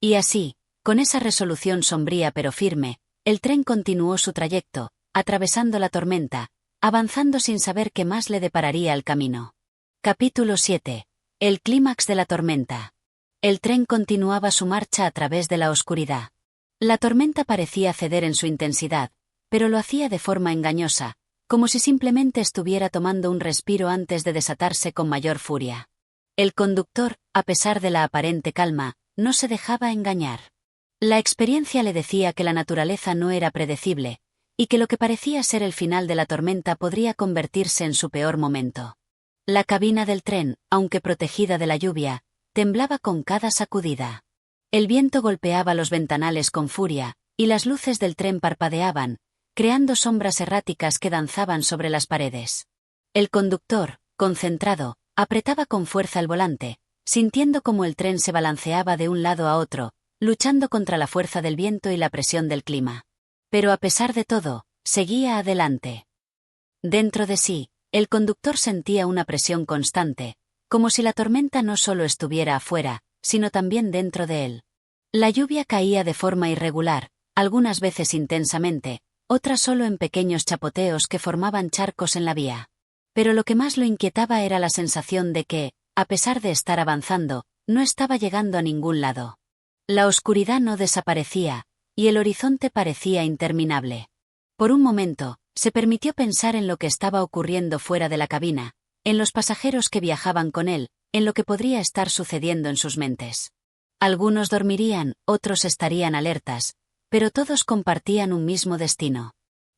Y así, con esa resolución sombría pero firme, el tren continuó su trayecto, atravesando la tormenta, avanzando sin saber qué más le depararía el camino. Capítulo 7. El clímax de la tormenta. El tren continuaba su marcha a través de la oscuridad. La tormenta parecía ceder en su intensidad, pero lo hacía de forma engañosa, como si simplemente estuviera tomando un respiro antes de desatarse con mayor furia. El conductor, a pesar de la aparente calma, no se dejaba engañar. La experiencia le decía que la naturaleza no era predecible, y que lo que parecía ser el final de la tormenta podría convertirse en su peor momento. La cabina del tren, aunque protegida de la lluvia, temblaba con cada sacudida. El viento golpeaba los ventanales con furia, y las luces del tren parpadeaban, creando sombras erráticas que danzaban sobre las paredes. El conductor, concentrado, apretaba con fuerza el volante, sintiendo cómo el tren se balanceaba de un lado a otro, luchando contra la fuerza del viento y la presión del clima. Pero a pesar de todo, seguía adelante. Dentro de sí, el conductor sentía una presión constante, como si la tormenta no solo estuviera afuera, sino también dentro de él. La lluvia caía de forma irregular, algunas veces intensamente, otras solo en pequeños chapoteos que formaban charcos en la vía. Pero lo que más lo inquietaba era la sensación de que, a pesar de estar avanzando, no estaba llegando a ningún lado. La oscuridad no desaparecía, y el horizonte parecía interminable. Por un momento, se permitió pensar en lo que estaba ocurriendo fuera de la cabina, en los pasajeros que viajaban con él, en lo que podría estar sucediendo en sus mentes. Algunos dormirían, otros estarían alertas, pero todos compartían un mismo destino.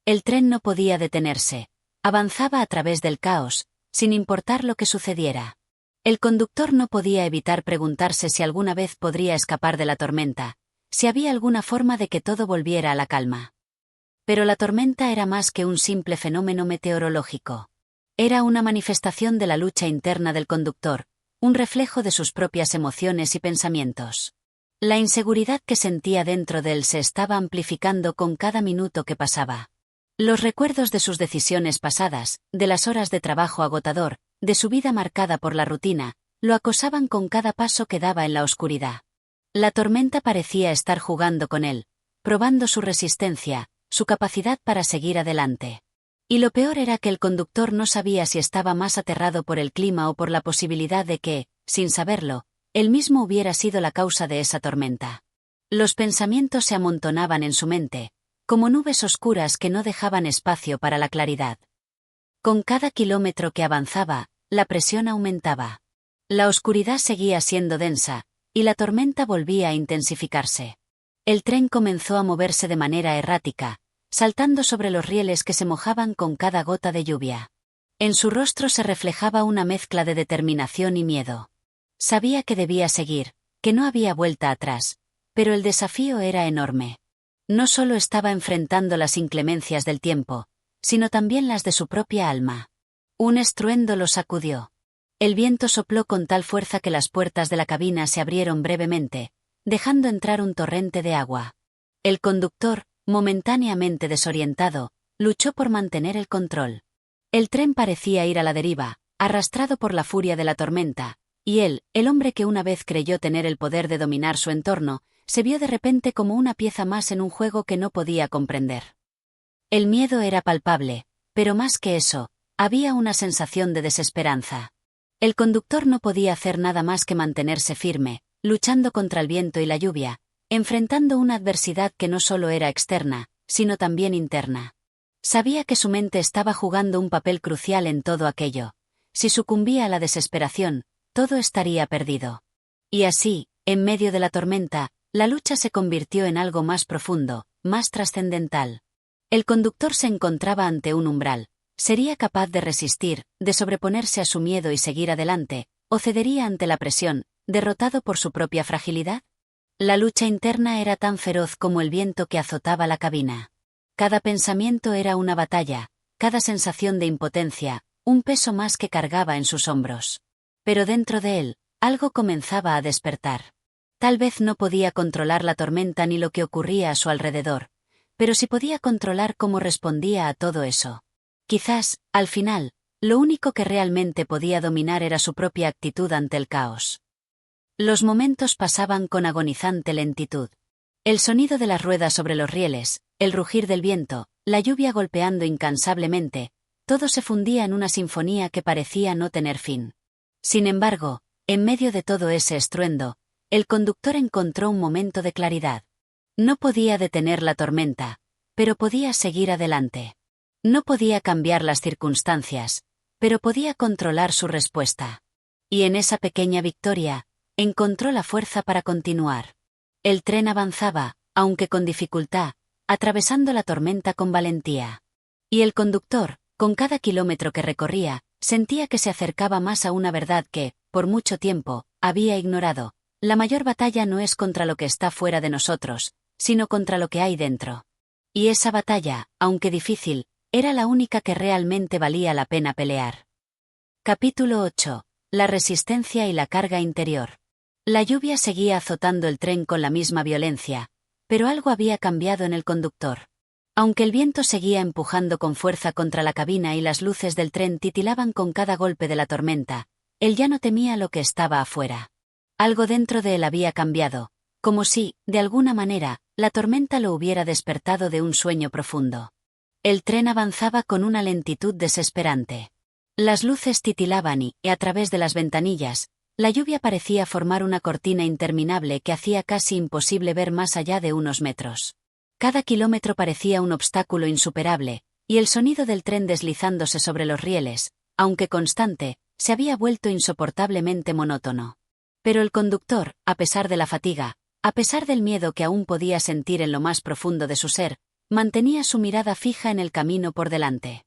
El tren no podía detenerse, avanzaba a través del caos, sin importar lo que sucediera. El conductor no podía evitar preguntarse si alguna vez podría escapar de la tormenta, si había alguna forma de que todo volviera a la calma. Pero la tormenta era más que un simple fenómeno meteorológico. Era una manifestación de la lucha interna del conductor, un reflejo de sus propias emociones y pensamientos. La inseguridad que sentía dentro de él se estaba amplificando con cada minuto que pasaba. Los recuerdos de sus decisiones pasadas, de las horas de trabajo agotador, de su vida marcada por la rutina, lo acosaban con cada paso que daba en la oscuridad. La tormenta parecía estar jugando con él, probando su resistencia, su capacidad para seguir adelante. Y lo peor era que el conductor no sabía si estaba más aterrado por el clima o por la posibilidad de que, sin saberlo, él mismo hubiera sido la causa de esa tormenta. Los pensamientos se amontonaban en su mente, como nubes oscuras que no dejaban espacio para la claridad. Con cada kilómetro que avanzaba, la presión aumentaba. La oscuridad seguía siendo densa, y la tormenta volvía a intensificarse. El tren comenzó a moverse de manera errática, saltando sobre los rieles que se mojaban con cada gota de lluvia. En su rostro se reflejaba una mezcla de determinación y miedo. Sabía que debía seguir, que no había vuelta atrás, pero el desafío era enorme. No solo estaba enfrentando las inclemencias del tiempo, sino también las de su propia alma. Un estruendo lo sacudió. El viento sopló con tal fuerza que las puertas de la cabina se abrieron brevemente, dejando entrar un torrente de agua. El conductor, momentáneamente desorientado, luchó por mantener el control. El tren parecía ir a la deriva, arrastrado por la furia de la tormenta, y él, el hombre que una vez creyó tener el poder de dominar su entorno, se vio de repente como una pieza más en un juego que no podía comprender. El miedo era palpable, pero más que eso, había una sensación de desesperanza. El conductor no podía hacer nada más que mantenerse firme, luchando contra el viento y la lluvia, enfrentando una adversidad que no solo era externa, sino también interna. Sabía que su mente estaba jugando un papel crucial en todo aquello. Si sucumbía a la desesperación, todo estaría perdido. Y así, en medio de la tormenta, la lucha se convirtió en algo más profundo, más trascendental. El conductor se encontraba ante un umbral. ¿Sería capaz de resistir, de sobreponerse a su miedo y seguir adelante, o cedería ante la presión, derrotado por su propia fragilidad? La lucha interna era tan feroz como el viento que azotaba la cabina. Cada pensamiento era una batalla, cada sensación de impotencia, un peso más que cargaba en sus hombros. Pero dentro de él, algo comenzaba a despertar. Tal vez no podía controlar la tormenta ni lo que ocurría a su alrededor, pero sí podía controlar cómo respondía a todo eso. Quizás, al final, lo único que realmente podía dominar era su propia actitud ante el caos. Los momentos pasaban con agonizante lentitud. El sonido de las ruedas sobre los rieles, el rugir del viento, la lluvia golpeando incansablemente, todo se fundía en una sinfonía que parecía no tener fin. Sin embargo, en medio de todo ese estruendo, el conductor encontró un momento de claridad. No podía detener la tormenta, pero podía seguir adelante. No podía cambiar las circunstancias, pero podía controlar su respuesta. Y en esa pequeña victoria, encontró la fuerza para continuar. El tren avanzaba, aunque con dificultad, atravesando la tormenta con valentía. Y el conductor, con cada kilómetro que recorría, sentía que se acercaba más a una verdad que, por mucho tiempo, había ignorado. La mayor batalla no es contra lo que está fuera de nosotros, sino contra lo que hay dentro. Y esa batalla, aunque difícil, era la única que realmente valía la pena pelear. Capítulo 8. La resistencia y la carga interior. La lluvia seguía azotando el tren con la misma violencia, pero algo había cambiado en el conductor. Aunque el viento seguía empujando con fuerza contra la cabina y las luces del tren titilaban con cada golpe de la tormenta, él ya no temía lo que estaba afuera. Algo dentro de él había cambiado, como si, de alguna manera, la tormenta lo hubiera despertado de un sueño profundo. El tren avanzaba con una lentitud desesperante. Las luces titilaban y, a través de las ventanillas, la lluvia parecía formar una cortina interminable que hacía casi imposible ver más allá de unos metros. Cada kilómetro parecía un obstáculo insuperable, y el sonido del tren deslizándose sobre los rieles, aunque constante, se había vuelto insoportablemente monótono. Pero el conductor, a pesar de la fatiga, a pesar del miedo que aún podía sentir en lo más profundo de su ser, mantenía su mirada fija en el camino por delante.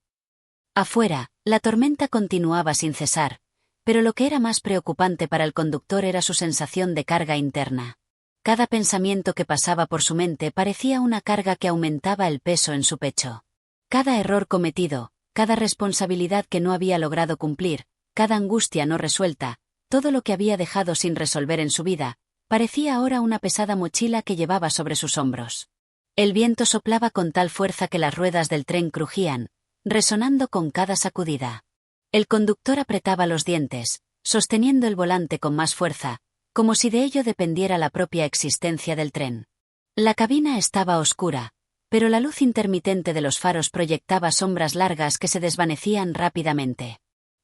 Afuera, la tormenta continuaba sin cesar, pero lo que era más preocupante para el conductor era su sensación de carga interna. Cada pensamiento que pasaba por su mente parecía una carga que aumentaba el peso en su pecho. Cada error cometido, cada responsabilidad que no había logrado cumplir, cada angustia no resuelta, todo lo que había dejado sin resolver en su vida, parecía ahora una pesada mochila que llevaba sobre sus hombros. El viento soplaba con tal fuerza que las ruedas del tren crujían, resonando con cada sacudida. El conductor apretaba los dientes, sosteniendo el volante con más fuerza, como si de ello dependiera la propia existencia del tren. La cabina estaba oscura, pero la luz intermitente de los faros proyectaba sombras largas que se desvanecían rápidamente.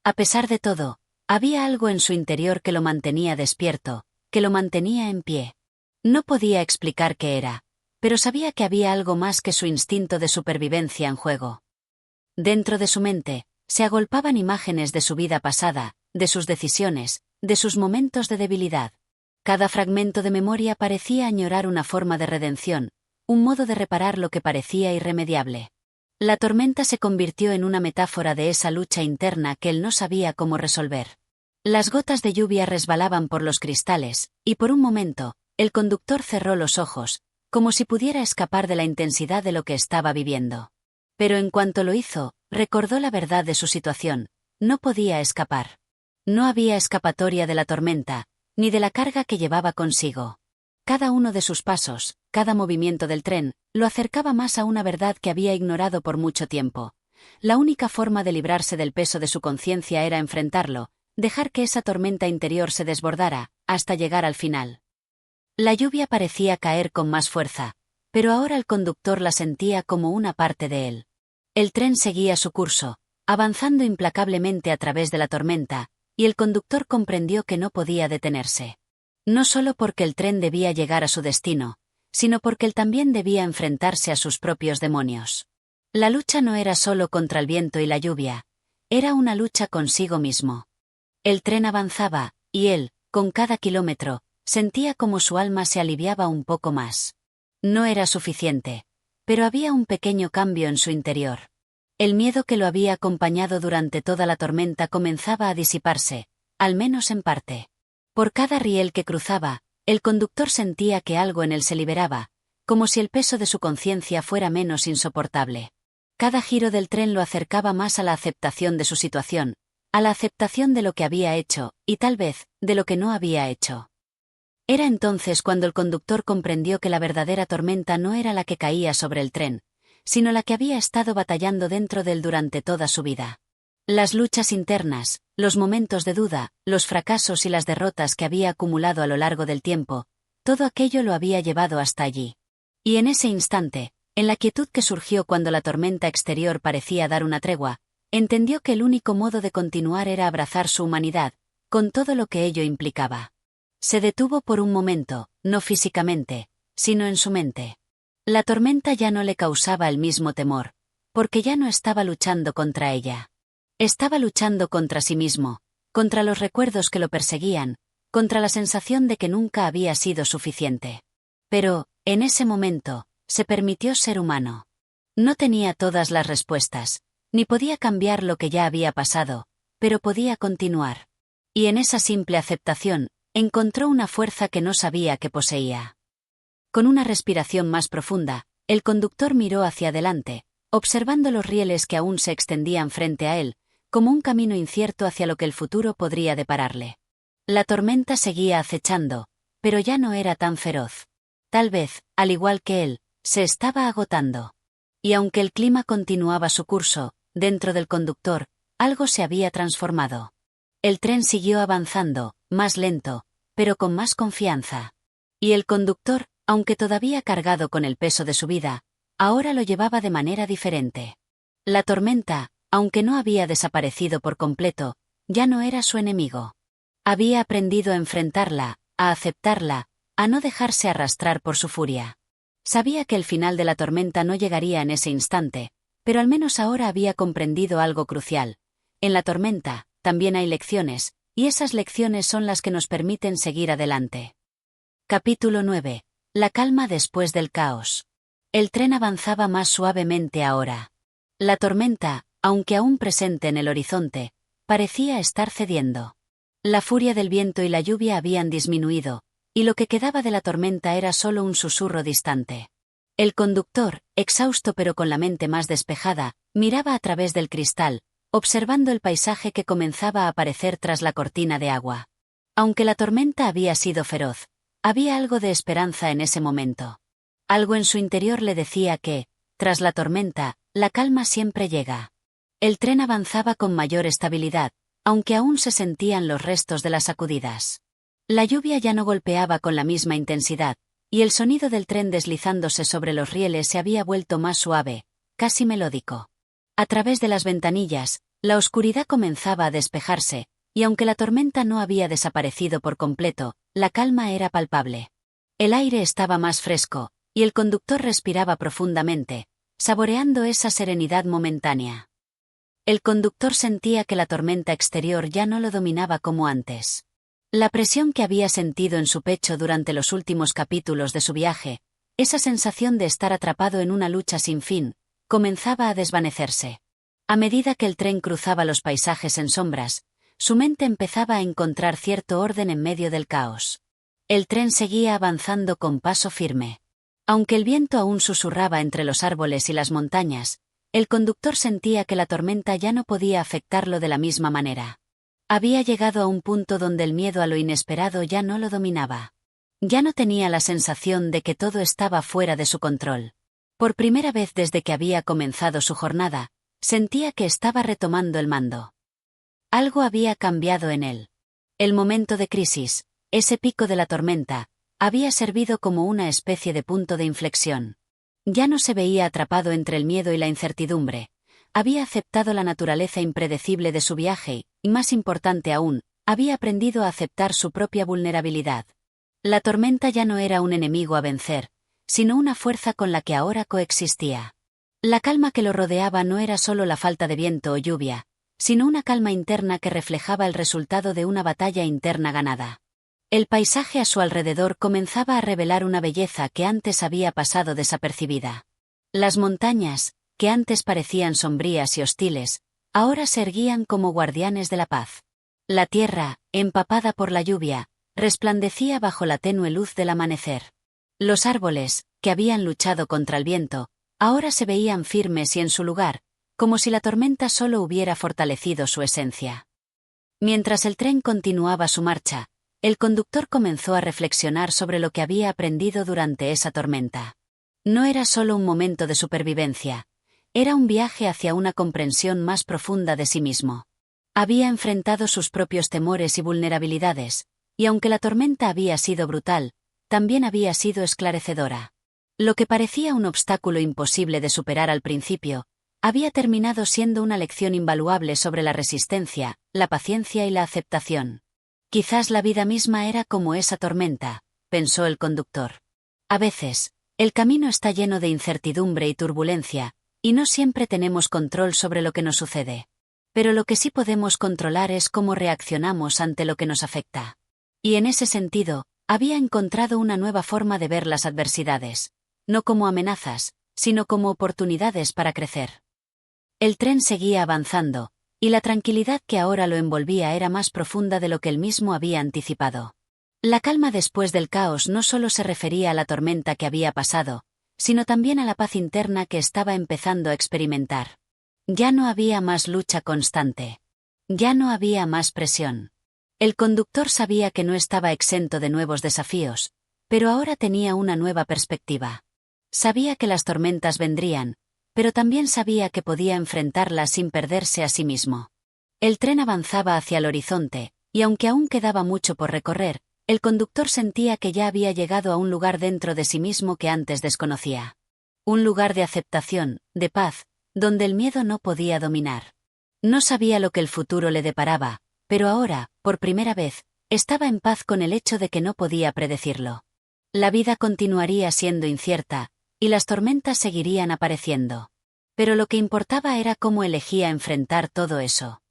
A pesar de todo, había algo en su interior que lo mantenía despierto, que lo mantenía en pie. No podía explicar qué era, pero sabía que había algo más que su instinto de supervivencia en juego. Dentro de su mente, se agolpaban imágenes de su vida pasada, de sus decisiones, de sus momentos de debilidad. Cada fragmento de memoria parecía añorar una forma de redención, un modo de reparar lo que parecía irremediable. La tormenta se convirtió en una metáfora de esa lucha interna que él no sabía cómo resolver. Las gotas de lluvia resbalaban por los cristales, y por un momento, el conductor cerró los ojos, como si pudiera escapar de la intensidad de lo que estaba viviendo. Pero en cuanto lo hizo, recordó la verdad de su situación: no podía escapar. No había escapatoria de la tormenta, ni de la carga que llevaba consigo. Cada uno de sus pasos, cada movimiento del tren, lo acercaba más a una verdad que había ignorado por mucho tiempo. La única forma de librarse del peso de su conciencia era enfrentarlo, dejar que esa tormenta interior se desbordara, hasta llegar al final. La lluvia parecía caer con más fuerza, pero ahora el conductor la sentía como una parte de él. El tren seguía su curso, avanzando implacablemente a través de la tormenta, y el conductor comprendió que no podía detenerse. No solo porque el tren debía llegar a su destino, sino porque él también debía enfrentarse a sus propios demonios. La lucha no era solo contra el viento y la lluvia, era una lucha consigo mismo. El tren avanzaba, y él, con cada kilómetro, sentía como su alma se aliviaba un poco más. No era suficiente, pero había un pequeño cambio en su interior. El miedo que lo había acompañado durante toda la tormenta comenzaba a disiparse, al menos en parte. Por cada riel que cruzaba, el conductor sentía que algo en él se liberaba, como si el peso de su conciencia fuera menos insoportable. Cada giro del tren lo acercaba más a la aceptación de su situación, a la aceptación de lo que había hecho, y tal vez, de lo que no había hecho. Era entonces cuando el conductor comprendió que la verdadera tormenta no era la que caía sobre el tren, sino la que había estado batallando dentro de él durante toda su vida. Las luchas internas, los momentos de duda, los fracasos y las derrotas que había acumulado a lo largo del tiempo, todo aquello lo había llevado hasta allí. Y en ese instante, en la quietud que surgió cuando la tormenta exterior parecía dar una tregua, entendió que el único modo de continuar era abrazar su humanidad, con todo lo que ello implicaba. Se detuvo por un momento, no físicamente, sino en su mente. La tormenta ya no le causaba el mismo temor, porque ya no estaba luchando contra ella. Estaba luchando contra sí mismo, contra los recuerdos que lo perseguían, contra la sensación de que nunca había sido suficiente. Pero, en ese momento, se permitió ser humano. No tenía todas las respuestas, ni podía cambiar lo que ya había pasado, pero podía continuar. Y en esa simple aceptación, encontró una fuerza que no sabía que poseía. Con una respiración más profunda, el conductor miró hacia adelante, observando los rieles que aún se extendían frente a él, como un camino incierto hacia lo que el futuro podría depararle. La tormenta seguía acechando, pero ya no era tan feroz. Tal vez, al igual que él, se estaba agotando. Y aunque el clima continuaba su curso, dentro del conductor, algo se había transformado. El tren siguió avanzando, más lento, pero con más confianza. Y el conductor, aunque todavía cargado con el peso de su vida, ahora lo llevaba de manera diferente. La tormenta, aunque no había desaparecido por completo, ya no era su enemigo. Había aprendido a enfrentarla, a aceptarla, a no dejarse arrastrar por su furia. Sabía que el final de la tormenta no llegaría en ese instante, pero al menos ahora había comprendido algo crucial. En la tormenta, también hay lecciones, y esas lecciones son las que nos permiten seguir adelante. Capítulo 9. La calma después del caos. El tren avanzaba más suavemente ahora. La tormenta, aunque aún presente en el horizonte, parecía estar cediendo. La furia del viento y la lluvia habían disminuido, y lo que quedaba de la tormenta era solo un susurro distante. El conductor, exhausto pero con la mente más despejada, miraba a través del cristal, observando el paisaje que comenzaba a aparecer tras la cortina de agua. Aunque la tormenta había sido feroz, había algo de esperanza en ese momento. Algo en su interior le decía que, tras la tormenta, la calma siempre llega. El tren avanzaba con mayor estabilidad, aunque aún se sentían los restos de las sacudidas. La lluvia ya no golpeaba con la misma intensidad, y el sonido del tren deslizándose sobre los rieles se había vuelto más suave, casi melódico. A través de las ventanillas, la oscuridad comenzaba a despejarse, y aunque la tormenta no había desaparecido por completo, la calma era palpable. El aire estaba más fresco, y el conductor respiraba profundamente, saboreando esa serenidad momentánea. El conductor sentía que la tormenta exterior ya no lo dominaba como antes. La presión que había sentido en su pecho durante los últimos capítulos de su viaje, esa sensación de estar atrapado en una lucha sin fin, comenzaba a desvanecerse. A medida que el tren cruzaba los paisajes en sombras, su mente empezaba a encontrar cierto orden en medio del caos. El tren seguía avanzando con paso firme. Aunque el viento aún susurraba entre los árboles y las montañas, el conductor sentía que la tormenta ya no podía afectarlo de la misma manera. Había llegado a un punto donde el miedo a lo inesperado ya no lo dominaba. Ya no tenía la sensación de que todo estaba fuera de su control. Por primera vez desde que había comenzado su jornada, sentía que estaba retomando el mando. Algo había cambiado en él. El momento de crisis, ese pico de la tormenta, había servido como una especie de punto de inflexión. Ya no se veía atrapado entre el miedo y la incertidumbre. Había aceptado la naturaleza impredecible de su viaje y, más importante aún, había aprendido a aceptar su propia vulnerabilidad. La tormenta ya no era un enemigo a vencer, sino una fuerza con la que ahora coexistía. La calma que lo rodeaba no era solo la falta de viento o lluvia, sino una calma interna que reflejaba el resultado de una batalla interna ganada. El paisaje a su alrededor comenzaba a revelar una belleza que antes había pasado desapercibida. Las montañas, que antes parecían sombrías y hostiles, ahora se erguían como guardianes de la paz. La tierra, empapada por la lluvia, resplandecía bajo la tenue luz del amanecer. Los árboles, que habían luchado contra el viento, ahora se veían firmes y en su lugar, como si la tormenta solo hubiera fortalecido su esencia. Mientras el tren continuaba su marcha, el conductor comenzó a reflexionar sobre lo que había aprendido durante esa tormenta. No era solo un momento de supervivencia, Era un viaje hacia una comprensión más profunda de sí mismo. Había enfrentado sus propios temores y vulnerabilidades, y aunque la tormenta había sido brutal, también había sido esclarecedora. Lo que parecía un obstáculo imposible de superar al principio, había terminado siendo una lección invaluable sobre la resistencia, la paciencia y la aceptación. Quizás la vida misma era como esa tormenta, pensó el conductor. A veces, el camino está lleno de incertidumbre y turbulencia, y no siempre tenemos control sobre lo que nos sucede. Pero lo que sí podemos controlar es cómo reaccionamos ante lo que nos afecta. Y en ese sentido, había encontrado una nueva forma de ver las adversidades, no como amenazas, sino como oportunidades para crecer. El tren seguía avanzando, y la tranquilidad que ahora lo envolvía era más profunda de lo que él mismo había anticipado. La calma después del caos no solo se refería a la tormenta que había pasado, sino también a la paz interna que estaba empezando a experimentar. Ya no había más lucha constante. Ya no había más presión. El conductor sabía que no estaba exento de nuevos desafíos, pero ahora tenía una nueva perspectiva. Sabía que las tormentas vendrían, pero también sabía que podía enfrentarlas sin perderse a sí mismo. El tren avanzaba hacia el horizonte, y aunque aún quedaba mucho por recorrer, el conductor sentía que ya había llegado a un lugar dentro de sí mismo que antes desconocía. Un lugar de aceptación, de paz, donde el miedo no podía dominar. No sabía lo que el futuro le deparaba, pero ahora, por primera vez, estaba en paz con el hecho de que no podía predecirlo. La vida continuaría siendo incierta, y las tormentas seguirían apareciendo. Pero lo que importaba era cómo elegía enfrentar todo eso.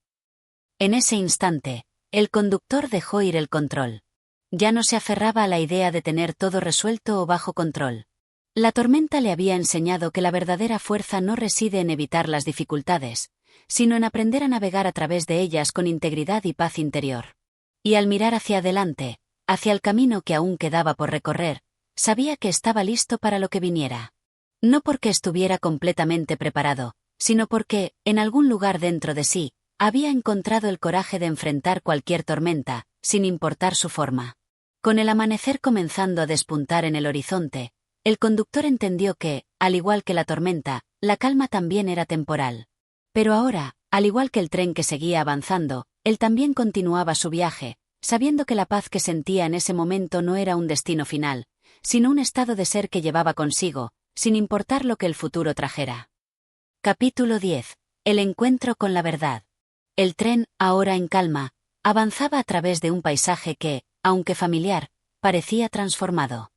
En ese instante, el conductor dejó ir el control. Ya no se aferraba a la idea de tener todo resuelto o bajo control. La tormenta le había enseñado que la verdadera fuerza no reside en evitar las dificultades, sino en aprender a navegar a través de ellas con integridad y paz interior. Y al mirar hacia adelante, hacia el camino que aún quedaba por recorrer, sabía que estaba listo para lo que viniera. No porque estuviera completamente preparado, sino porque, en algún lugar dentro de sí, había encontrado el coraje de enfrentar cualquier tormenta, sin importar su forma. Con el amanecer comenzando a despuntar en el horizonte, el conductor entendió que, al igual que la tormenta, la calma también era temporal. Pero ahora, al igual que el tren que seguía avanzando, él también continuaba su viaje, sabiendo que la paz que sentía en ese momento no era un destino final, sino un estado de ser que llevaba consigo, sin importar lo que el futuro trajera. Capítulo 10. El encuentro con la verdad. El tren, ahora en calma, avanzaba a través de un paisaje que, aunque familiar, parecía transformado.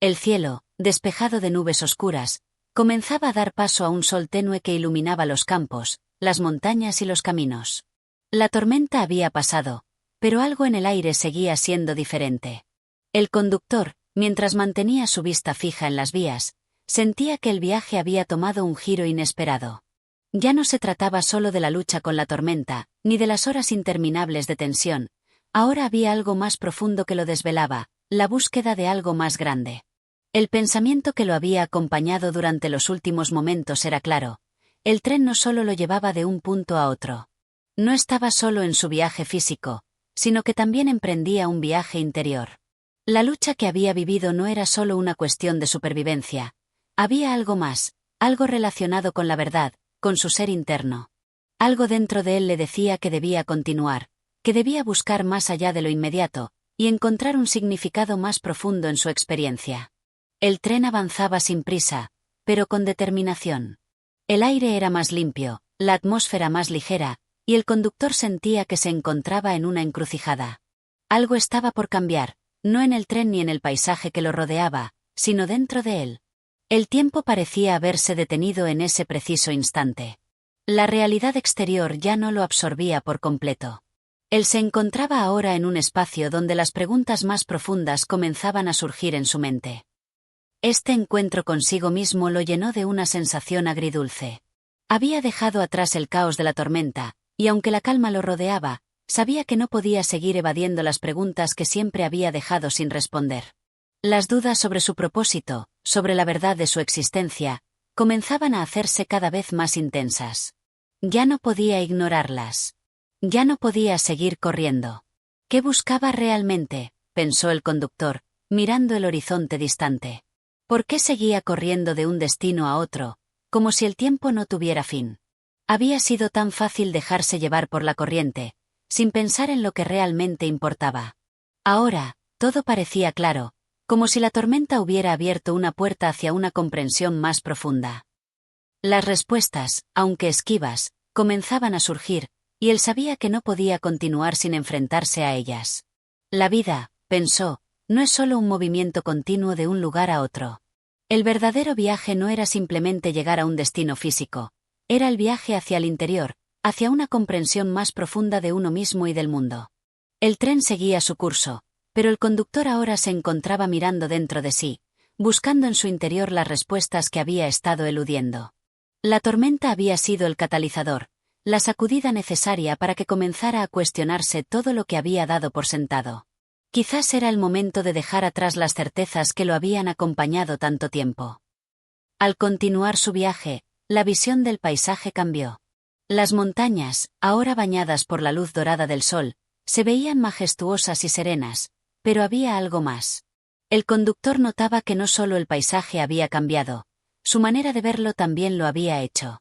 El cielo, despejado de nubes oscuras, comenzaba a dar paso a un sol tenue que iluminaba los campos, las montañas y los caminos. La tormenta había pasado, pero algo en el aire seguía siendo diferente. El conductor, mientras mantenía su vista fija en las vías, sentía que el viaje había tomado un giro inesperado. Ya no se trataba solo de la lucha con la tormenta, ni de las horas interminables de tensión. Ahora había algo más profundo que lo desvelaba, la búsqueda de algo más grande. El pensamiento que lo había acompañado durante los últimos momentos era claro. El tren no solo lo llevaba de un punto a otro. No estaba solo en su viaje físico, sino que también emprendía un viaje interior. La lucha que había vivido no era solo una cuestión de supervivencia. Había algo más, algo relacionado con la verdad, con su ser interno. Algo dentro de él le decía que debía continuar, que debía buscar más allá de lo inmediato, y encontrar un significado más profundo en su experiencia. El tren avanzaba sin prisa, pero con determinación. El aire era más limpio, la atmósfera más ligera, y el conductor sentía que se encontraba en una encrucijada. Algo estaba por cambiar, no en el tren ni en el paisaje que lo rodeaba, sino dentro de él. El tiempo parecía haberse detenido en ese preciso instante. La realidad exterior ya no lo absorbía por completo. Él se encontraba ahora en un espacio donde las preguntas más profundas comenzaban a surgir en su mente. Este encuentro consigo mismo lo llenó de una sensación agridulce. Había dejado atrás el caos de la tormenta, y aunque la calma lo rodeaba, sabía que no podía seguir evadiendo las preguntas que siempre había dejado sin responder. Las dudas sobre su propósito, sobre la verdad de su existencia, comenzaban a hacerse cada vez más intensas. Ya no podía ignorarlas. Ya no podía seguir corriendo. ¿Qué buscaba realmente?, pensó el conductor, mirando el horizonte distante. ¿Por qué seguía corriendo de un destino a otro, como si el tiempo no tuviera fin. Había sido tan fácil dejarse llevar por la corriente, sin pensar en lo que realmente importaba. Ahora, todo parecía claro, como si la tormenta hubiera abierto una puerta hacia una comprensión más profunda. Las respuestas, aunque esquivas, comenzaban a surgir, y él sabía que no podía continuar sin enfrentarse a ellas. La vida, pensó, no es solo un movimiento continuo de un lugar a otro. El verdadero viaje no era simplemente llegar a un destino físico, era el viaje hacia el interior, hacia una comprensión más profunda de uno mismo y del mundo. El tren seguía su curso, pero el conductor ahora se encontraba mirando dentro de sí, buscando en su interior las respuestas que había estado eludiendo. La tormenta había sido el catalizador, la sacudida necesaria para que comenzara a cuestionarse todo lo que había dado por sentado. Quizás era el momento de dejar atrás las certezas que lo habían acompañado tanto tiempo. Al continuar su viaje, la visión del paisaje cambió. Las montañas, ahora bañadas por la luz dorada del sol, se veían majestuosas y serenas, pero había algo más. El conductor notaba que no solo el paisaje había cambiado, su manera de verlo también lo había hecho.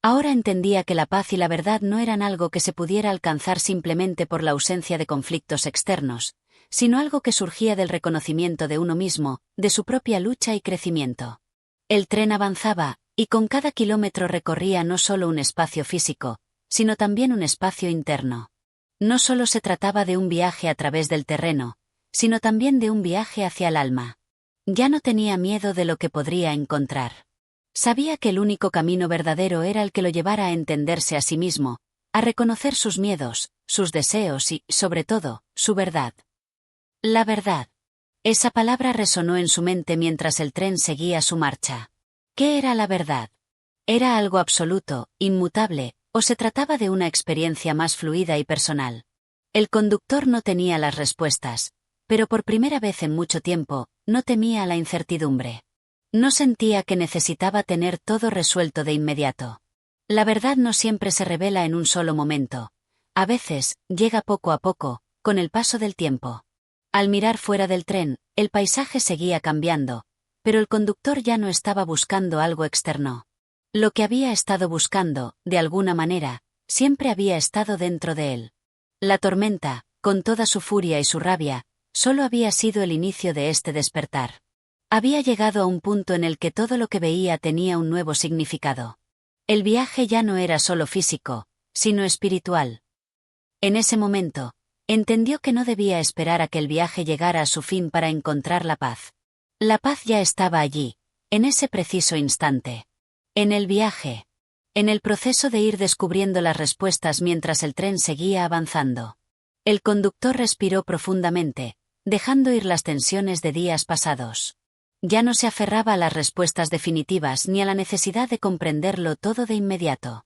Ahora entendía que la paz y la verdad no eran algo que se pudiera alcanzar simplemente por la ausencia de conflictos externos, sino algo que surgía del reconocimiento de uno mismo, de su propia lucha y crecimiento. El tren avanzaba, y con cada kilómetro recorría no solo un espacio físico, sino también un espacio interno. No solo se trataba de un viaje a través del terreno, sino también de un viaje hacia el alma. Ya no tenía miedo de lo que podría encontrar. Sabía que el único camino verdadero era el que lo llevara a entenderse a sí mismo, a reconocer sus miedos, sus deseos y, sobre todo, su verdad. La verdad. Esa palabra resonó en su mente mientras el tren seguía su marcha. ¿Qué era la verdad? ¿Era algo absoluto, inmutable, o se trataba de una experiencia más fluida y personal? El conductor no tenía las respuestas, pero por primera vez en mucho tiempo, no temía la incertidumbre. No sentía que necesitaba tener todo resuelto de inmediato. La verdad no siempre se revela en un solo momento. A veces, llega poco a poco, con el paso del tiempo. Al mirar fuera del tren, el paisaje seguía cambiando, pero el conductor ya no estaba buscando algo externo. Lo que había estado buscando, de alguna manera, siempre había estado dentro de él. La tormenta, con toda su furia y su rabia, solo había sido el inicio de este despertar. Había llegado a un punto en el que todo lo que veía tenía un nuevo significado. El viaje ya no era solo físico, sino espiritual. En ese momento, entendió que no debía esperar a que el viaje llegara a su fin para encontrar la paz. La paz ya estaba allí, en ese preciso instante. En el viaje. En el proceso de ir descubriendo las respuestas mientras el tren seguía avanzando. El conductor respiró profundamente, dejando ir las tensiones de días pasados. Ya no se aferraba a las respuestas definitivas ni a la necesidad de comprenderlo todo de inmediato.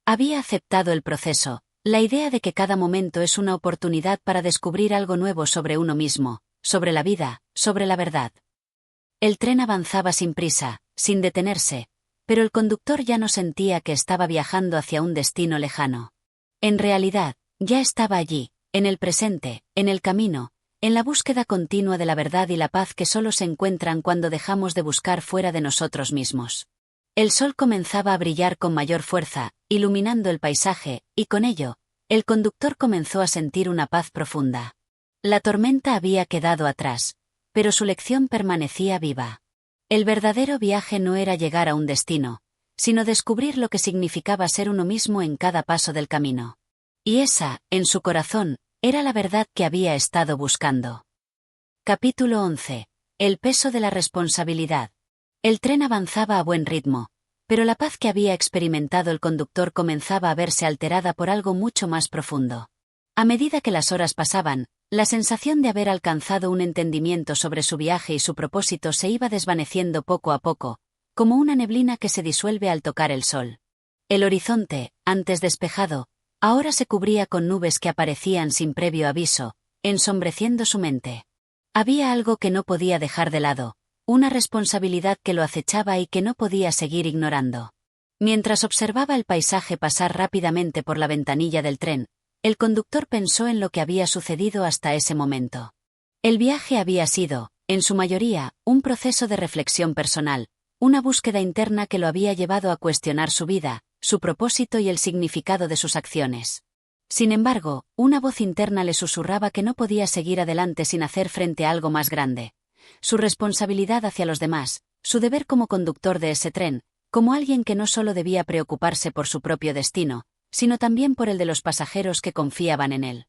Había aceptado el proceso, la idea de que cada momento es una oportunidad para descubrir algo nuevo sobre uno mismo, sobre la vida, sobre la verdad. El tren avanzaba sin prisa, sin detenerse, pero el conductor ya no sentía que estaba viajando hacia un destino lejano. En realidad, ya estaba allí, en el presente, en el camino, en la búsqueda continua de la verdad y la paz que solo se encuentran cuando dejamos de buscar fuera de nosotros mismos. El sol comenzaba a brillar con mayor fuerza, iluminando el paisaje, y con ello, el conductor comenzó a sentir una paz profunda. La tormenta había quedado atrás, pero su lección permanecía viva. El verdadero viaje no era llegar a un destino, sino descubrir lo que significaba ser uno mismo en cada paso del camino. Y esa, en su corazón, era la verdad que había estado buscando. Capítulo 11. El peso de la responsabilidad. El tren avanzaba a buen ritmo, pero la paz que había experimentado el conductor comenzaba a verse alterada por algo mucho más profundo. A medida que las horas pasaban, la sensación de haber alcanzado un entendimiento sobre su viaje y su propósito se iba desvaneciendo poco a poco, como una neblina que se disuelve al tocar el sol. El horizonte, antes despejado, ahora se cubría con nubes que aparecían sin previo aviso, ensombreciendo su mente. Había algo que no podía dejar de lado, una responsabilidad que lo acechaba y que no podía seguir ignorando. Mientras observaba el paisaje pasar rápidamente por la ventanilla del tren, el conductor pensó en lo que había sucedido hasta ese momento. El viaje había sido, en su mayoría, un proceso de reflexión personal, una búsqueda interna que lo había llevado a cuestionar su vida, su propósito y el significado de sus acciones. Sin embargo, una voz interna le susurraba que no podía seguir adelante sin hacer frente a algo más grande. Su responsabilidad hacia los demás, su deber como conductor de ese tren, como alguien que no solo debía preocuparse por su propio destino, sino también por el de los pasajeros que confiaban en él.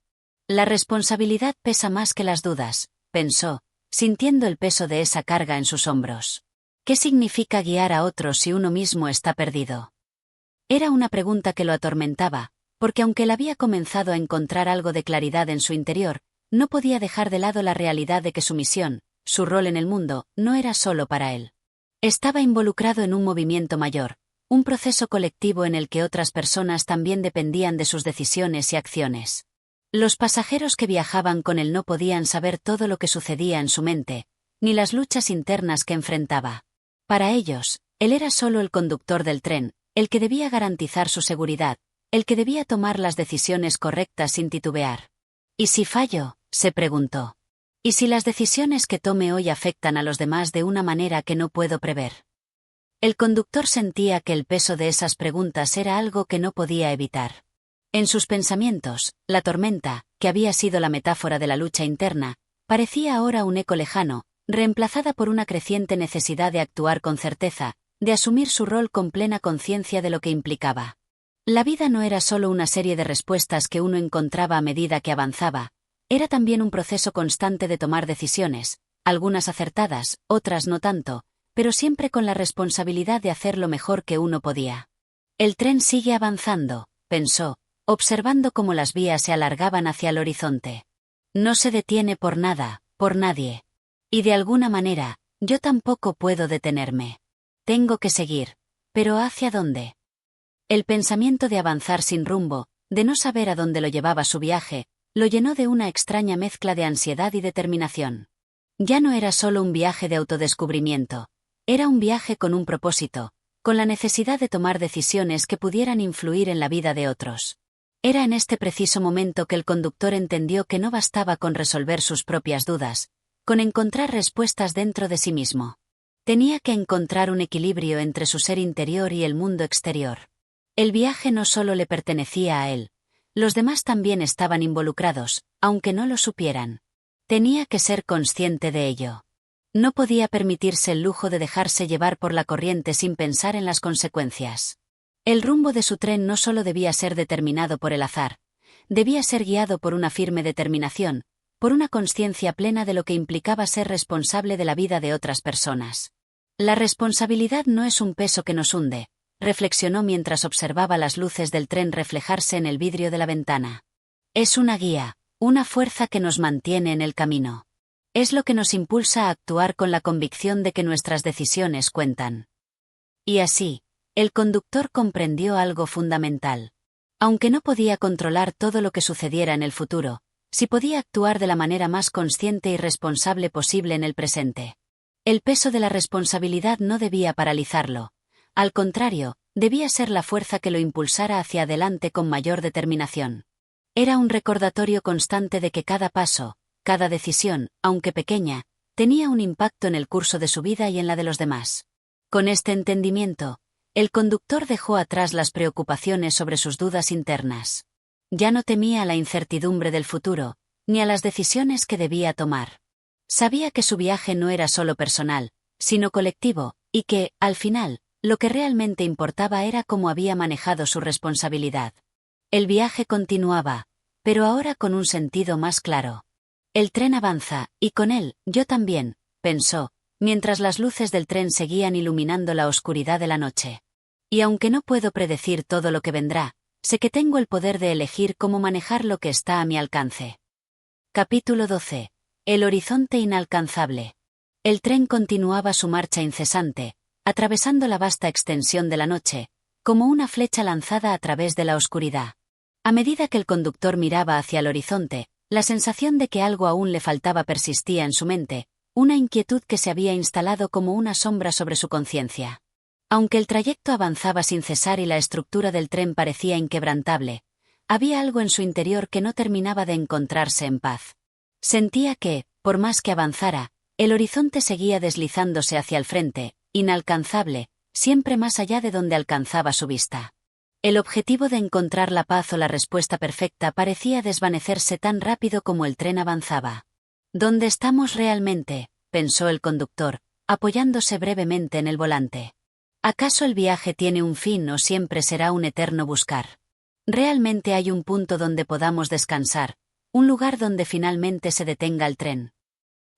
La responsabilidad pesa más que las dudas, pensó, sintiendo el peso de esa carga en sus hombros. ¿Qué significa guiar a otros si uno mismo está perdido? Era una pregunta que lo atormentaba, porque aunque él había comenzado a encontrar algo de claridad en su interior, no podía dejar de lado la realidad de que su misión, su rol en el mundo, no era solo para él. Estaba involucrado en un movimiento mayor, un proceso colectivo en el que otras personas también dependían de sus decisiones y acciones. Los pasajeros que viajaban con él no podían saber todo lo que sucedía en su mente, ni las luchas internas que enfrentaba. Para ellos, él era solo el conductor del tren, el que debía garantizar su seguridad, el que debía tomar las decisiones correctas sin titubear. ¿Y si fallo?, se preguntó. ¿Y si las decisiones que tome hoy afectan a los demás de una manera que no puedo prever? El conductor sentía que el peso de esas preguntas era algo que no podía evitar. En sus pensamientos, la tormenta, que había sido la metáfora de la lucha interna, parecía ahora un eco lejano, reemplazada por una creciente necesidad de actuar con certeza, de asumir su rol con plena conciencia de lo que implicaba. La vida no era solo una serie de respuestas que uno encontraba a medida que avanzaba, era también un proceso constante de tomar decisiones, algunas acertadas, otras no tanto, pero siempre con la responsabilidad de hacer lo mejor que uno podía. El tren sigue avanzando, pensó, observando cómo las vías se alargaban hacia el horizonte. No se detiene por nada, por nadie. Y de alguna manera, yo tampoco puedo detenerme. Tengo que seguir. ¿Pero hacia dónde? El pensamiento de avanzar sin rumbo, de no saber a dónde lo llevaba su viaje, lo llenó de una extraña mezcla de ansiedad y determinación. Ya no era solo un viaje de autodescubrimiento, era un viaje con un propósito, con la necesidad de tomar decisiones que pudieran influir en la vida de otros. Era en este preciso momento que el conductor entendió que no bastaba con resolver sus propias dudas, con encontrar respuestas dentro de sí mismo. Tenía que encontrar un equilibrio entre su ser interior y el mundo exterior. El viaje no solo le pertenecía a él, los demás también estaban involucrados, aunque no lo supieran. Tenía que ser consciente de ello. No podía permitirse el lujo de dejarse llevar por la corriente sin pensar en las consecuencias. El rumbo de su tren no solo debía ser determinado por el azar, debía ser guiado por una firme determinación, por una conciencia plena de lo que implicaba ser responsable de la vida de otras personas. La responsabilidad no es un peso que nos hunde, reflexionó mientras observaba las luces del tren reflejarse en el vidrio de la ventana. Es una guía, una fuerza que nos mantiene en el camino. Es lo que nos impulsa a actuar con la convicción de que nuestras decisiones cuentan. Y así, el conductor comprendió algo fundamental. Aunque no podía controlar todo lo que sucediera en el futuro, sí podía actuar de la manera más consciente y responsable posible en el presente. El peso de la responsabilidad no debía paralizarlo. Al contrario, debía ser la fuerza que lo impulsara hacia adelante con mayor determinación. Era un recordatorio constante de que cada paso, cada decisión, aunque pequeña, tenía un impacto en el curso de su vida y en la de los demás. Con este entendimiento, el conductor dejó atrás las preocupaciones sobre sus dudas internas. Ya no temía a la incertidumbre del futuro, ni a las decisiones que debía tomar. Sabía que su viaje no era solo personal, sino colectivo, y que, al final, lo que realmente importaba era cómo había manejado su responsabilidad. El viaje continuaba, pero ahora con un sentido más claro. El tren avanza, y con él, yo también, pensó, mientras las luces del tren seguían iluminando la oscuridad de la noche. Y aunque no puedo predecir todo lo que vendrá, sé que tengo el poder de elegir cómo manejar lo que está a mi alcance. Capítulo 12. El horizonte inalcanzable. El tren continuaba su marcha incesante, atravesando la vasta extensión de la noche, como una flecha lanzada a través de la oscuridad. A medida que el conductor miraba hacia el horizonte, la sensación de que algo aún le faltaba persistía en su mente, una inquietud que se había instalado como una sombra sobre su conciencia. Aunque el trayecto avanzaba sin cesar y la estructura del tren parecía inquebrantable, había algo en su interior que no terminaba de encontrarse en paz. Sentía que, por más que avanzara, el horizonte seguía deslizándose hacia el frente, inalcanzable, siempre más allá de donde alcanzaba su vista. El objetivo de encontrar la paz o la respuesta perfecta parecía desvanecerse tan rápido como el tren avanzaba. ¿Dónde estamos realmente?, pensó el conductor, apoyándose brevemente en el volante. ¿Acaso el viaje tiene un fin o siempre será un eterno buscar? ¿Realmente hay un punto donde podamos descansar, un lugar donde finalmente se detenga el tren?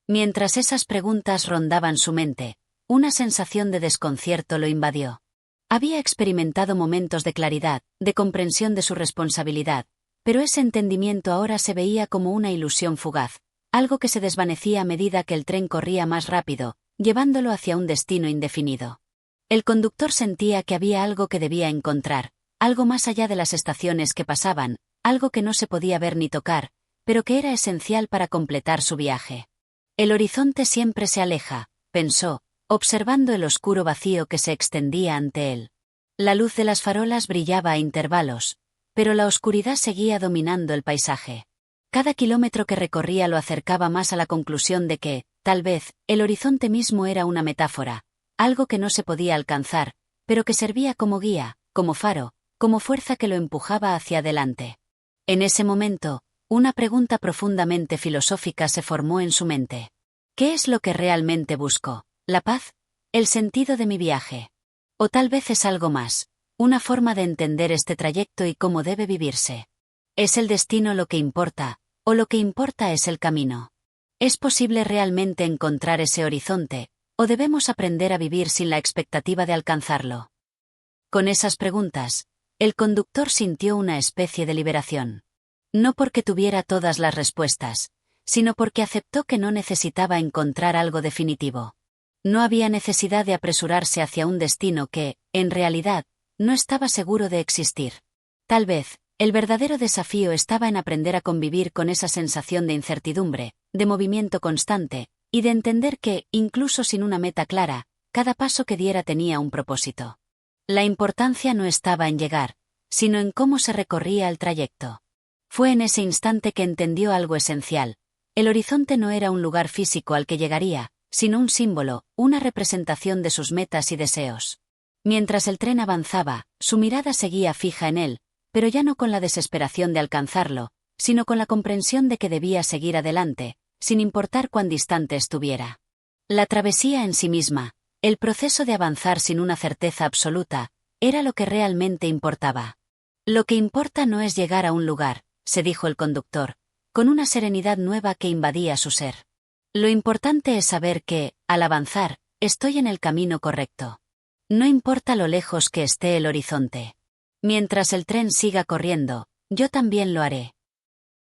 Mientras esas preguntas rondaban su mente, una sensación de desconcierto lo invadió. Había experimentado momentos de claridad, de comprensión de su responsabilidad, pero ese entendimiento ahora se veía como una ilusión fugaz, algo que se desvanecía a medida que el tren corría más rápido, llevándolo hacia un destino indefinido. El conductor sentía que había algo que debía encontrar, algo más allá de las estaciones que pasaban, algo que no se podía ver ni tocar, pero que era esencial para completar su viaje. El horizonte siempre se aleja, pensó, observando el oscuro vacío que se extendía ante él. La luz de las farolas brillaba a intervalos, pero la oscuridad seguía dominando el paisaje. Cada kilómetro que recorría lo acercaba más a la conclusión de que, tal vez, el horizonte mismo era una metáfora, algo que no se podía alcanzar, pero que servía como guía, como faro, como fuerza que lo empujaba hacia adelante. En ese momento, una pregunta profundamente filosófica se formó en su mente. ¿Qué es lo que realmente busco? ¿La paz? ¿El sentido de mi viaje? O tal vez es algo más, una forma de entender este trayecto y cómo debe vivirse. ¿Es el destino lo que importa, o lo que importa es el camino? ¿Es posible realmente encontrar ese horizonte, o debemos aprender a vivir sin la expectativa de alcanzarlo? Con esas preguntas, el conductor sintió una especie de liberación. No porque tuviera todas las respuestas, sino porque aceptó que no necesitaba encontrar algo definitivo. No había necesidad de apresurarse hacia un destino que, en realidad, no estaba seguro de existir. Tal vez, el verdadero desafío estaba en aprender a convivir con esa sensación de incertidumbre, de movimiento constante, y de entender que, incluso sin una meta clara, cada paso que diera tenía un propósito. La importancia no estaba en llegar, sino en cómo se recorría el trayecto. Fue en ese instante que entendió algo esencial. El horizonte no era un lugar físico al que llegaría, sino un símbolo, una representación de sus metas y deseos. Mientras el tren avanzaba, su mirada seguía fija en él, pero ya no con la desesperación de alcanzarlo, sino con la comprensión de que debía seguir adelante, sin importar cuán distante estuviera. La travesía en sí misma, el proceso de avanzar sin una certeza absoluta, era lo que realmente importaba. Lo que importa no es llegar a un lugar, se dijo el conductor, con una serenidad nueva que invadía su ser. Lo importante es saber que, al avanzar, estoy en el camino correcto. No importa lo lejos que esté el horizonte. Mientras el tren siga corriendo, yo también lo haré.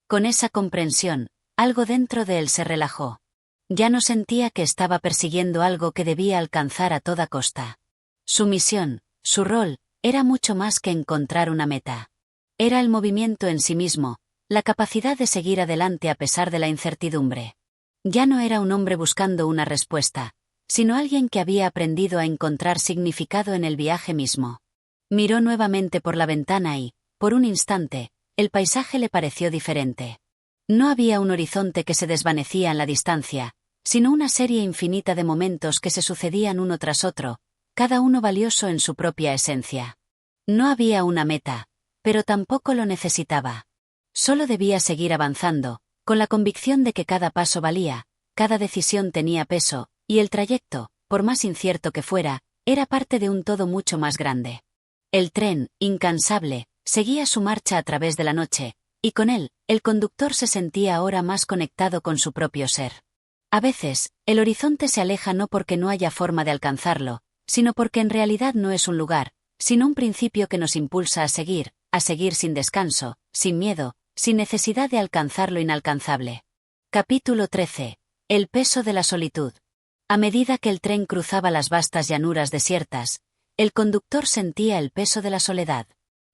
Con esa comprensión, algo dentro de él se relajó. Ya no sentía que estaba persiguiendo algo que debía alcanzar a toda costa. Su misión, su rol, era mucho más que encontrar una meta. Era el movimiento en sí mismo, la capacidad de seguir adelante a pesar de la incertidumbre. Ya no era un hombre buscando una respuesta, sino alguien que había aprendido a encontrar significado en el viaje mismo. Miró nuevamente por la ventana y, por un instante, el paisaje le pareció diferente. No había un horizonte que se desvanecía en la distancia, sino una serie infinita de momentos que se sucedían uno tras otro, cada uno valioso en su propia esencia. No había una meta, pero tampoco lo necesitaba. Solo debía seguir avanzando, con la convicción de que cada paso valía, cada decisión tenía peso, y el trayecto, por más incierto que fuera, era parte de un todo mucho más grande. El tren, incansable, seguía su marcha a través de la noche, y con él, el conductor se sentía ahora más conectado con su propio ser. A veces, el horizonte se aleja no porque no haya forma de alcanzarlo, sino porque en realidad no es un lugar, sino un principio que nos impulsa a seguir sin descanso, sin miedo, sin necesidad de alcanzar lo inalcanzable. Capítulo 13. El peso de la solitud. A medida que el tren cruzaba las vastas llanuras desiertas, el conductor sentía el peso de la soledad.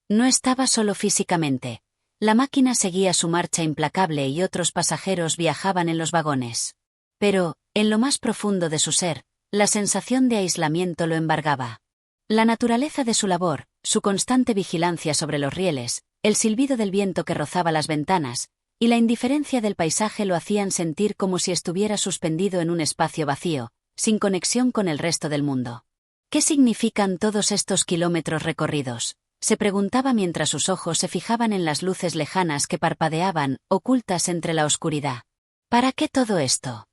No estaba solo físicamente. La máquina seguía su marcha implacable y otros pasajeros viajaban en los vagones. Pero, en lo más profundo de su ser, la sensación de aislamiento lo embargaba. La naturaleza de su labor, su constante vigilancia sobre los rieles, el silbido del viento que rozaba las ventanas, y la indiferencia del paisaje lo hacían sentir como si estuviera suspendido en un espacio vacío, sin conexión con el resto del mundo. ¿Qué significan todos estos kilómetros recorridos?, se preguntaba mientras sus ojos se fijaban en las luces lejanas que parpadeaban, ocultas entre la oscuridad. ¿Para qué todo esto?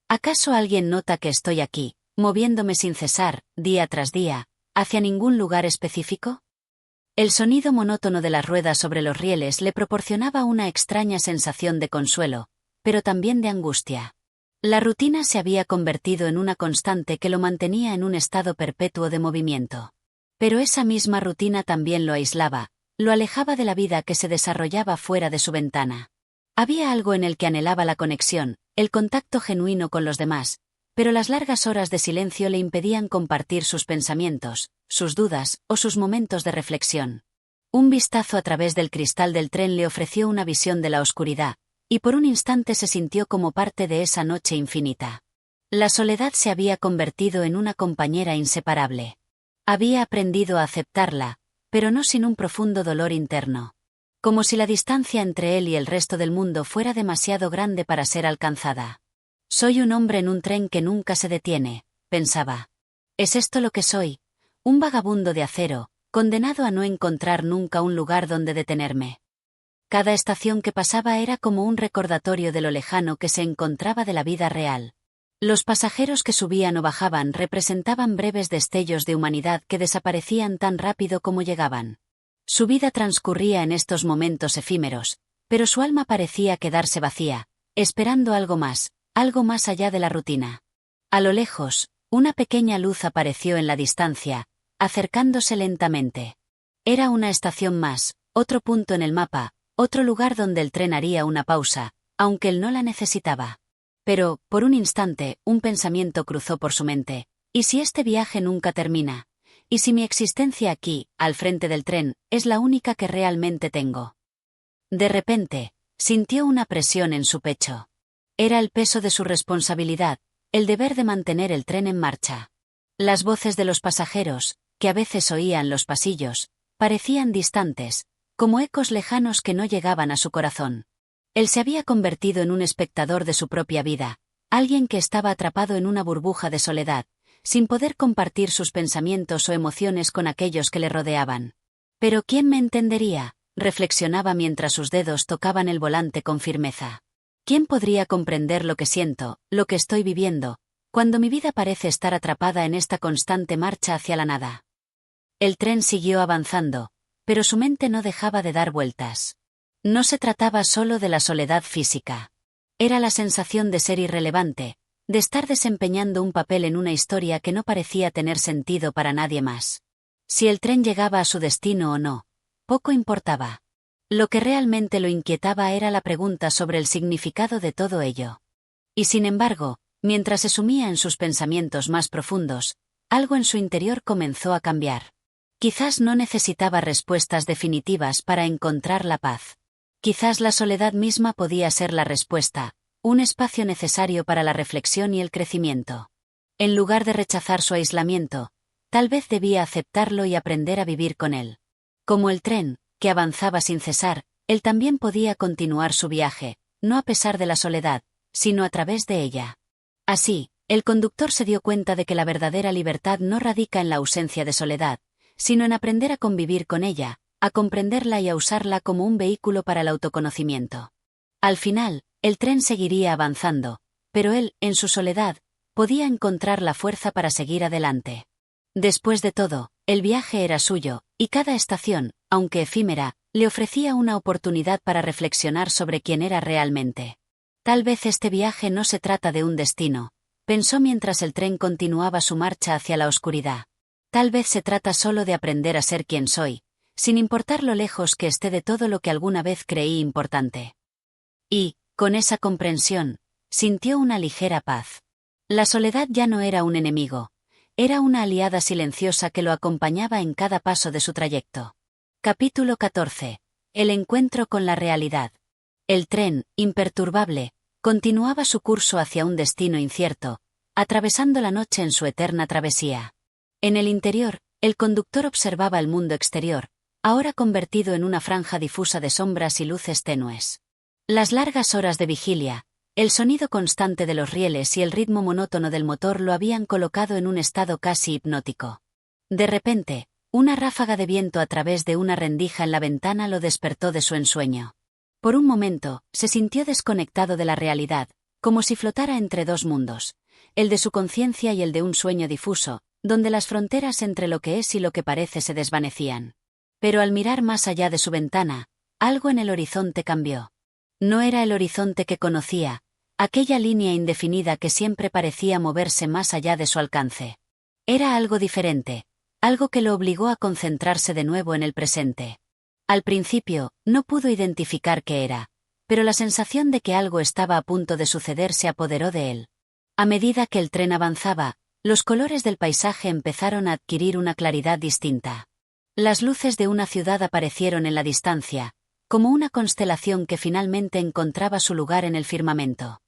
¿Acaso alguien nota que estoy aquí, moviéndome sin cesar, día tras día, hacia ningún lugar específico? El sonido monótono de las ruedas sobre los rieles le proporcionaba una extraña sensación de consuelo, pero también de angustia. La rutina se había convertido en una constante que lo mantenía en un estado perpetuo de movimiento. Pero esa misma rutina también lo aislaba, lo alejaba de la vida que se desarrollaba fuera de su ventana. Había algo en el que anhelaba la conexión, el contacto genuino con los demás, pero las largas horas de silencio le impedían compartir sus pensamientos, sus dudas o sus momentos de reflexión. Un vistazo a través del cristal del tren le ofreció una visión de la oscuridad, y por un instante se sintió como parte de esa noche infinita. La soledad se había convertido en una compañera inseparable. Había aprendido a aceptarla, pero no sin un profundo dolor interno. Como si la distancia entre él y el resto del mundo fuera demasiado grande para ser alcanzada. Soy un hombre en un tren que nunca se detiene, pensaba. ¿Es esto lo que soy? Un vagabundo de acero, condenado a no encontrar nunca un lugar donde detenerme. Cada estación que pasaba era como un recordatorio de lo lejano que se encontraba de la vida real. Los pasajeros que subían o bajaban representaban breves destellos de humanidad que desaparecían tan rápido como llegaban. Su vida transcurría en estos momentos efímeros, pero su alma parecía quedarse vacía, esperando algo más allá de la rutina. A lo lejos, una pequeña luz apareció en la distancia, acercándose lentamente. Era una estación más, otro punto en el mapa, otro lugar donde el tren haría una pausa, aunque él no la necesitaba. Pero, por un instante, un pensamiento cruzó por su mente. ¿Y si este viaje nunca termina? ¿Y si mi existencia aquí, al frente del tren, es la única que realmente tengo? De repente, sintió una presión en su pecho. Era el peso de su responsabilidad, el deber de mantener el tren en marcha. Las voces de los pasajeros, que a veces oían los pasillos, parecían distantes, como ecos lejanos que no llegaban a su corazón. Él se había convertido en un espectador de su propia vida, alguien que estaba atrapado en una burbuja de soledad, sin poder compartir sus pensamientos o emociones con aquellos que le rodeaban. ¿Pero quién me entendería?, reflexionaba mientras sus dedos tocaban el volante con firmeza. ¿Quién podría comprender lo que siento, lo que estoy viviendo, cuando mi vida parece estar atrapada en esta constante marcha hacia la nada? El tren siguió avanzando, pero su mente no dejaba de dar vueltas. No se trataba solo de la soledad física. Era la sensación de ser irrelevante, de estar desempeñando un papel en una historia que no parecía tener sentido para nadie más. Si el tren llegaba a su destino o no, poco importaba. Lo que realmente lo inquietaba era la pregunta sobre el significado de todo ello. Y sin embargo, mientras se sumía en sus pensamientos más profundos, algo en su interior comenzó a cambiar. Quizás no necesitaba respuestas definitivas para encontrar la paz. Quizás la soledad misma podía ser la respuesta, un espacio necesario para la reflexión y el crecimiento. En lugar de rechazar su aislamiento, tal vez debía aceptarlo y aprender a vivir con él. Como el tren, que avanzaba sin cesar, él también podía continuar su viaje, no a pesar de la soledad, sino a través de ella. Así, el conductor se dio cuenta de que la verdadera libertad no radica en la ausencia de soledad, sino en aprender a convivir con ella, a comprenderla y a usarla como un vehículo para el autoconocimiento. Al final, el tren seguiría avanzando, pero él, en su soledad, podía encontrar la fuerza para seguir adelante. Después de todo, el viaje era suyo, y cada estación, aunque efímera, le ofrecía una oportunidad para reflexionar sobre quién era realmente. Tal vez este viaje no se trata de un destino, pensó mientras el tren continuaba su marcha hacia la oscuridad. Tal vez se trata solo de aprender a ser quien soy, sin importar lo lejos que esté de todo lo que alguna vez creí importante. Y, con esa comprensión, sintió una ligera paz. La soledad ya no era un enemigo, era una aliada silenciosa que lo acompañaba en cada paso de su trayecto. Capítulo 14. El encuentro con la realidad. El tren, imperturbable, continuaba su curso hacia un destino incierto, atravesando la noche en su eterna travesía. En el interior, el conductor observaba el mundo exterior, ahora convertido en una franja difusa de sombras y luces tenues. Las largas horas de vigilia, el sonido constante de los rieles y el ritmo monótono del motor lo habían colocado en un estado casi hipnótico. De repente, una ráfaga de viento a través de una rendija en la ventana lo despertó de su ensueño. Por un momento, se sintió desconectado de la realidad, como si flotara entre dos mundos, el de su conciencia y el de un sueño difuso, donde las fronteras entre lo que es y lo que parece se desvanecían. Pero al mirar más allá de su ventana, algo en el horizonte cambió. No era el horizonte que conocía, aquella línea indefinida que siempre parecía moverse más allá de su alcance. Era algo diferente, algo que lo obligó a concentrarse de nuevo en el presente. Al principio, no pudo identificar qué era, pero la sensación de que algo estaba a punto de suceder se apoderó de él. A medida que el tren avanzaba, los colores del paisaje empezaron a adquirir una claridad distinta. Las luces de una ciudad aparecieron en la distancia, como una constelación que finalmente encontraba su lugar en el firmamento.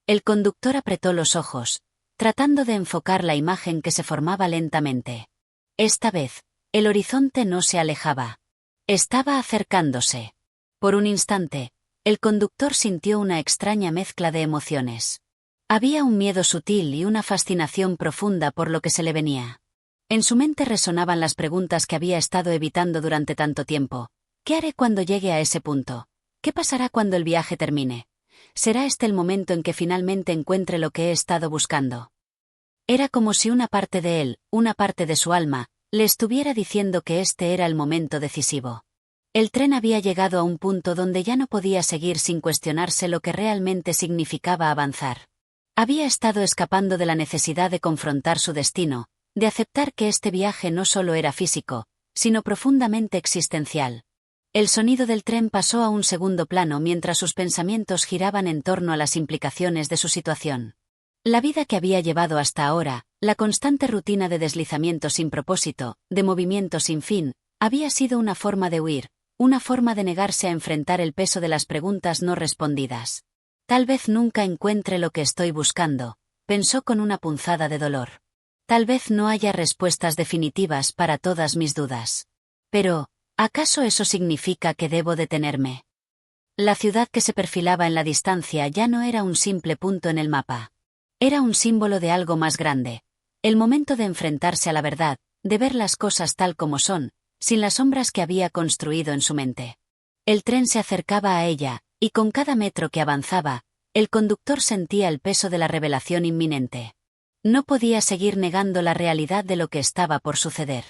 El conductor apretó los ojos, tratando de enfocar la imagen que se formaba lentamente. Esta vez, el horizonte no se alejaba. Estaba acercándose. Por un instante, el conductor sintió una extraña mezcla de emociones. Había un miedo sutil y una fascinación profunda por lo que se le venía. En su mente resonaban las preguntas que había estado evitando durante tanto tiempo. ¿Qué haré cuando llegue a ese punto? ¿Qué pasará cuando el viaje termine? ¿Será este el momento en que finalmente encuentre lo que he estado buscando? Era como si una parte de él, una parte de su alma, le estuviera diciendo que este era el momento decisivo. El tren había llegado a un punto donde ya no podía seguir sin cuestionarse lo que realmente significaba avanzar. Había estado escapando de la necesidad de confrontar su destino, de aceptar que este viaje no solo era físico, sino profundamente existencial. El sonido del tren pasó a un segundo plano mientras sus pensamientos giraban en torno a las implicaciones de su situación. La vida que había llevado hasta ahora, la constante rutina de deslizamiento sin propósito, de movimiento sin fin, había sido una forma de huir, una forma de negarse a enfrentar el peso de las preguntas no respondidas. Tal vez nunca encuentre lo que estoy buscando, pensó con una punzada de dolor. Tal vez no haya respuestas definitivas para todas mis dudas. Pero, ¿acaso eso significa que debo detenerme? La ciudad que se perfilaba en la distancia ya no era un simple punto en el mapa. Era un símbolo de algo más grande. El momento de enfrentarse a la verdad, de ver las cosas tal como son, sin las sombras que había construido en su mente. El tren se acercaba a ella, y con cada metro que avanzaba, el conductor sentía el peso de la revelación inminente. No podía seguir negando la realidad de lo que estaba por suceder.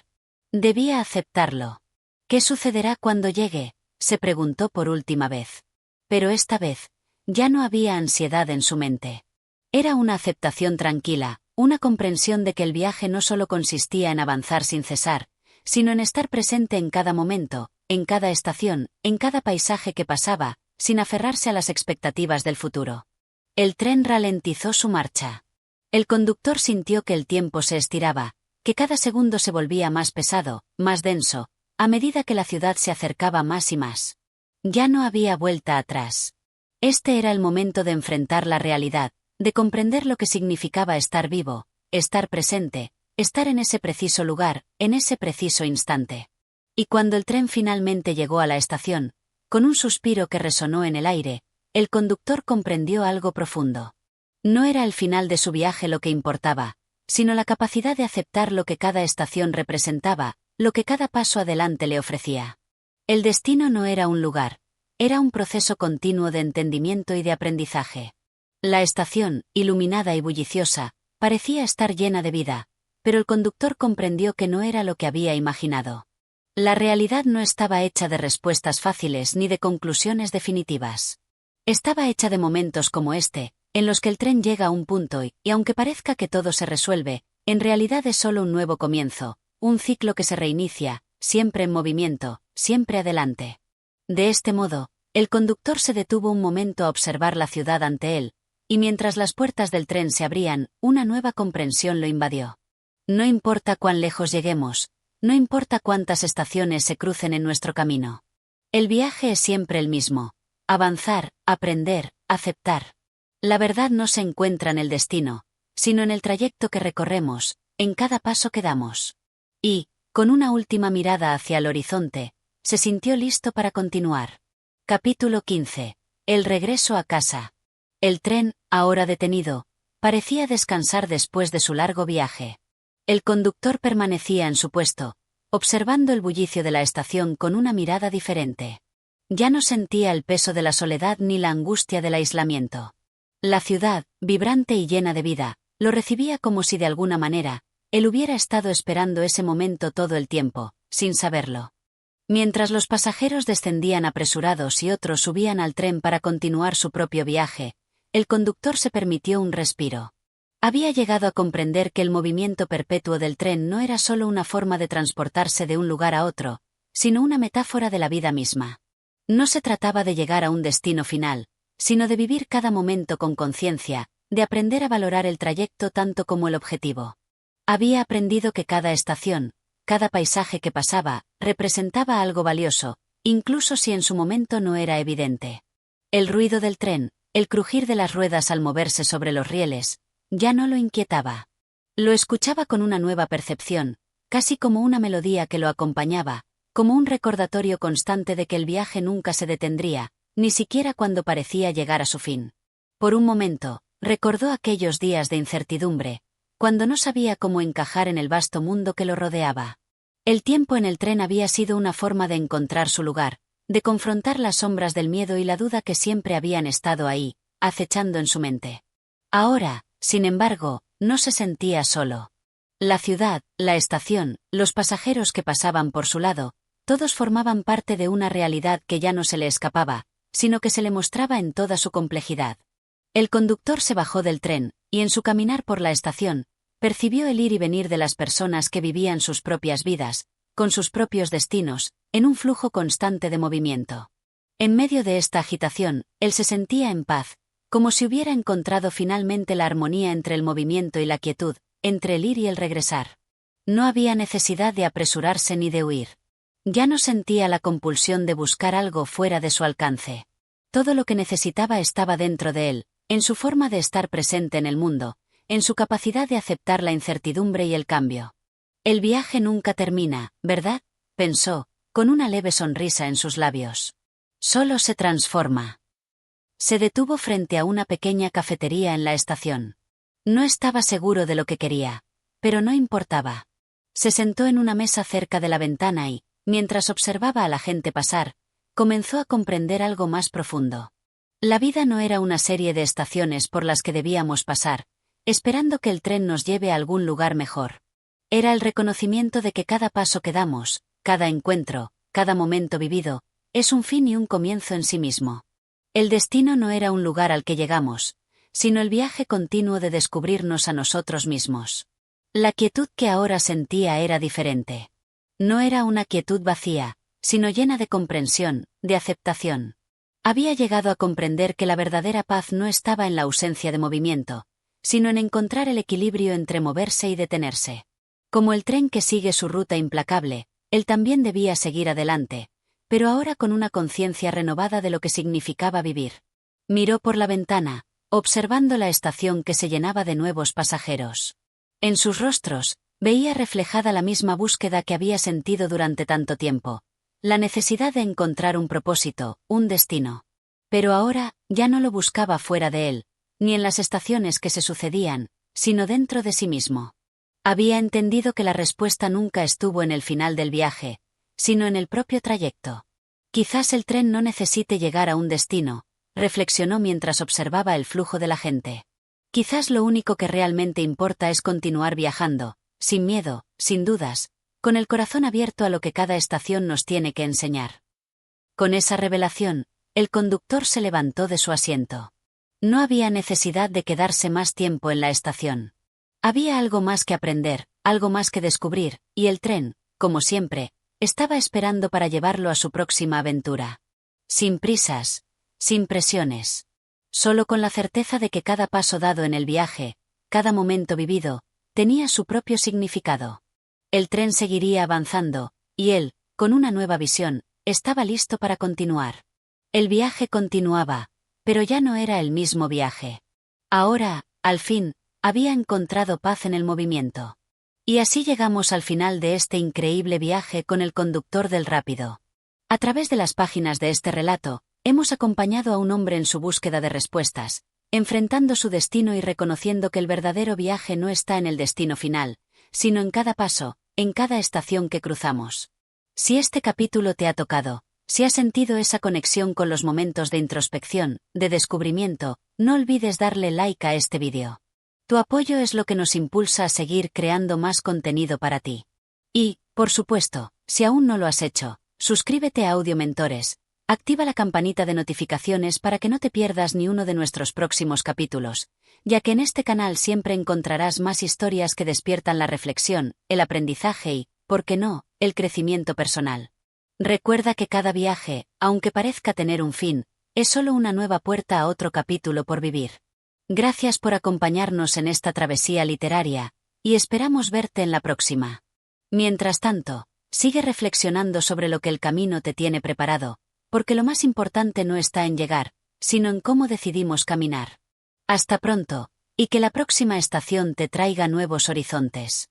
Debía aceptarlo. ¿Qué sucederá cuando llegue?, se preguntó por última vez. Pero esta vez, ya no había ansiedad en su mente. Era una aceptación tranquila, una comprensión de que el viaje no solo consistía en avanzar sin cesar, sino en estar presente en cada momento, en cada estación, en cada paisaje que pasaba, sin aferrarse a las expectativas del futuro. El tren ralentizó su marcha. El conductor sintió que el tiempo se estiraba, que cada segundo se volvía más pesado, más denso, a medida que la ciudad se acercaba más y más. Ya no había vuelta atrás. Este era el momento de enfrentar la realidad, de comprender lo que significaba estar vivo, estar presente, estar en ese preciso lugar, en ese preciso instante. Y cuando el tren finalmente llegó a la estación, con un suspiro que resonó en el aire, el conductor comprendió algo profundo. No era el final de su viaje lo que importaba, sino la capacidad de aceptar lo que cada estación representaba, lo que cada paso adelante le ofrecía. El destino no era un lugar, era un proceso continuo de entendimiento y de aprendizaje. La estación, iluminada y bulliciosa, parecía estar llena de vida, pero el conductor comprendió que no era lo que había imaginado. La realidad no estaba hecha de respuestas fáciles ni de conclusiones definitivas. Estaba hecha de momentos como este, en los que el tren llega a un punto y aunque parezca que todo se resuelve, en realidad es solo un nuevo comienzo, un ciclo que se reinicia, siempre en movimiento, siempre adelante. De este modo, el conductor se detuvo un momento a observar la ciudad ante él, y mientras las puertas del tren se abrían, una nueva comprensión lo invadió. No importa cuán lejos lleguemos, no importa cuántas estaciones se crucen en nuestro camino. El viaje es siempre el mismo: avanzar, aprender, aceptar. La verdad no se encuentra en el destino, sino en el trayecto que recorremos, en cada paso que damos. Y, con una última mirada hacia el horizonte, se sintió listo para continuar. Capítulo 15. El regreso a casa. El tren, ahora detenido, parecía descansar después de su largo viaje. El conductor permanecía en su puesto, observando el bullicio de la estación con una mirada diferente. Ya no sentía el peso de la soledad ni la angustia del aislamiento. La ciudad, vibrante y llena de vida, lo recibía como si de alguna manera, él hubiera estado esperando ese momento todo el tiempo, sin saberlo. Mientras los pasajeros descendían apresurados y otros subían al tren para continuar su propio viaje, el conductor se permitió un respiro. Había llegado a comprender que el movimiento perpetuo del tren no era solo una forma de transportarse de un lugar a otro, sino una metáfora de la vida misma. No se trataba de llegar a un destino final, sino de vivir cada momento con conciencia, de aprender a valorar el trayecto tanto como el objetivo. Había aprendido que cada estación, cada paisaje que pasaba, representaba algo valioso, incluso si en su momento no era evidente. El ruido del tren, el crujir de las ruedas al moverse sobre los rieles, ya no lo inquietaba. Lo escuchaba con una nueva percepción, casi como una melodía que lo acompañaba, como un recordatorio constante de que el viaje nunca se detendría, ni siquiera cuando parecía llegar a su fin. Por un momento, recordó aquellos días de incertidumbre, cuando no sabía cómo encajar en el vasto mundo que lo rodeaba. El tiempo en el tren había sido una forma de encontrar su lugar, de confrontar las sombras del miedo y la duda que siempre habían estado ahí, acechando en su mente. Ahora, sin embargo, no se sentía solo. La ciudad, la estación, los pasajeros que pasaban por su lado, todos formaban parte de una realidad que ya no se le escapaba, sino que se le mostraba en toda su complejidad. El conductor se bajó del tren, y en su caminar por la estación, percibió el ir y venir de las personas que vivían sus propias vidas, con sus propios destinos, en un flujo constante de movimiento. En medio de esta agitación, él se sentía en paz, como si hubiera encontrado finalmente la armonía entre el movimiento y la quietud, entre el ir y el regresar. No había necesidad de apresurarse ni de huir. Ya no sentía la compulsión de buscar algo fuera de su alcance. Todo lo que necesitaba estaba dentro de él, en su forma de estar presente en el mundo, en su capacidad de aceptar la incertidumbre y el cambio. El viaje nunca termina, ¿verdad?, pensó, con una leve sonrisa en sus labios. Solo se transforma. Se detuvo frente a una pequeña cafetería en la estación. No estaba seguro de lo que quería, pero no importaba. Se sentó en una mesa cerca de la ventana y, mientras observaba a la gente pasar, comenzó a comprender algo más profundo. La vida no era una serie de estaciones por las que debíamos pasar, esperando que el tren nos lleve a algún lugar mejor. Era el reconocimiento de que cada paso que damos, cada encuentro, cada momento vivido, es un fin y un comienzo en sí mismo. El destino no era un lugar al que llegamos, sino el viaje continuo de descubrirnos a nosotros mismos. La quietud que ahora sentía era diferente. No era una quietud vacía, sino llena de comprensión, de aceptación. Había llegado a comprender que la verdadera paz no estaba en la ausencia de movimiento, sino en encontrar el equilibrio entre moverse y detenerse. Como el tren que sigue su ruta implacable, él también debía seguir adelante, pero ahora con una conciencia renovada de lo que significaba vivir. Miró por la ventana, observando la estación que se llenaba de nuevos pasajeros. En sus rostros, veía reflejada la misma búsqueda que había sentido durante tanto tiempo, la necesidad de encontrar un propósito, un destino. Pero ahora, ya no lo buscaba fuera de él, ni en las estaciones que se sucedían, sino dentro de sí mismo. Había entendido que la respuesta nunca estuvo en el final del viaje, sino en el propio trayecto. Quizás el tren no necesite llegar a un destino, reflexionó mientras observaba el flujo de la gente. Quizás lo único que realmente importa es continuar viajando, sin miedo, sin dudas, con el corazón abierto a lo que cada estación nos tiene que enseñar. Con esa revelación, el conductor se levantó de su asiento. No había necesidad de quedarse más tiempo en la estación. Había algo más que aprender, algo más que descubrir, y el tren, como siempre, estaba esperando para llevarlo a su próxima aventura. Sin prisas, sin presiones. Solo con la certeza de que cada paso dado en el viaje, cada momento vivido, tenía su propio significado. El tren seguiría avanzando, y él, con una nueva visión, estaba listo para continuar. El viaje continuaba, pero ya no era el mismo viaje. Ahora, al fin, había encontrado paz en el movimiento. Y así llegamos al final de este increíble viaje con el conductor del rápido. A través de las páginas de este relato, hemos acompañado a un hombre en su búsqueda de respuestas, enfrentando su destino y reconociendo que el verdadero viaje no está en el destino final, sino en cada paso, en cada estación que cruzamos. Si este capítulo te ha tocado, si has sentido esa conexión con los momentos de introspección, de descubrimiento, no olvides darle like a este vídeo. Tu apoyo es lo que nos impulsa a seguir creando más contenido para ti. Y, por supuesto, si aún no lo has hecho, suscríbete a Audio Mentores, activa la campanita de notificaciones para que no te pierdas ni uno de nuestros próximos capítulos, ya que en este canal siempre encontrarás más historias que despiertan la reflexión, el aprendizaje y, ¿por qué no?, el crecimiento personal. Recuerda que cada viaje, aunque parezca tener un fin, es solo una nueva puerta a otro capítulo por vivir. Gracias por acompañarnos en esta travesía literaria, y esperamos verte en la próxima. Mientras tanto, sigue reflexionando sobre lo que el camino te tiene preparado, porque lo más importante no está en llegar, sino en cómo decidimos caminar. Hasta pronto, y que la próxima estación te traiga nuevos horizontes.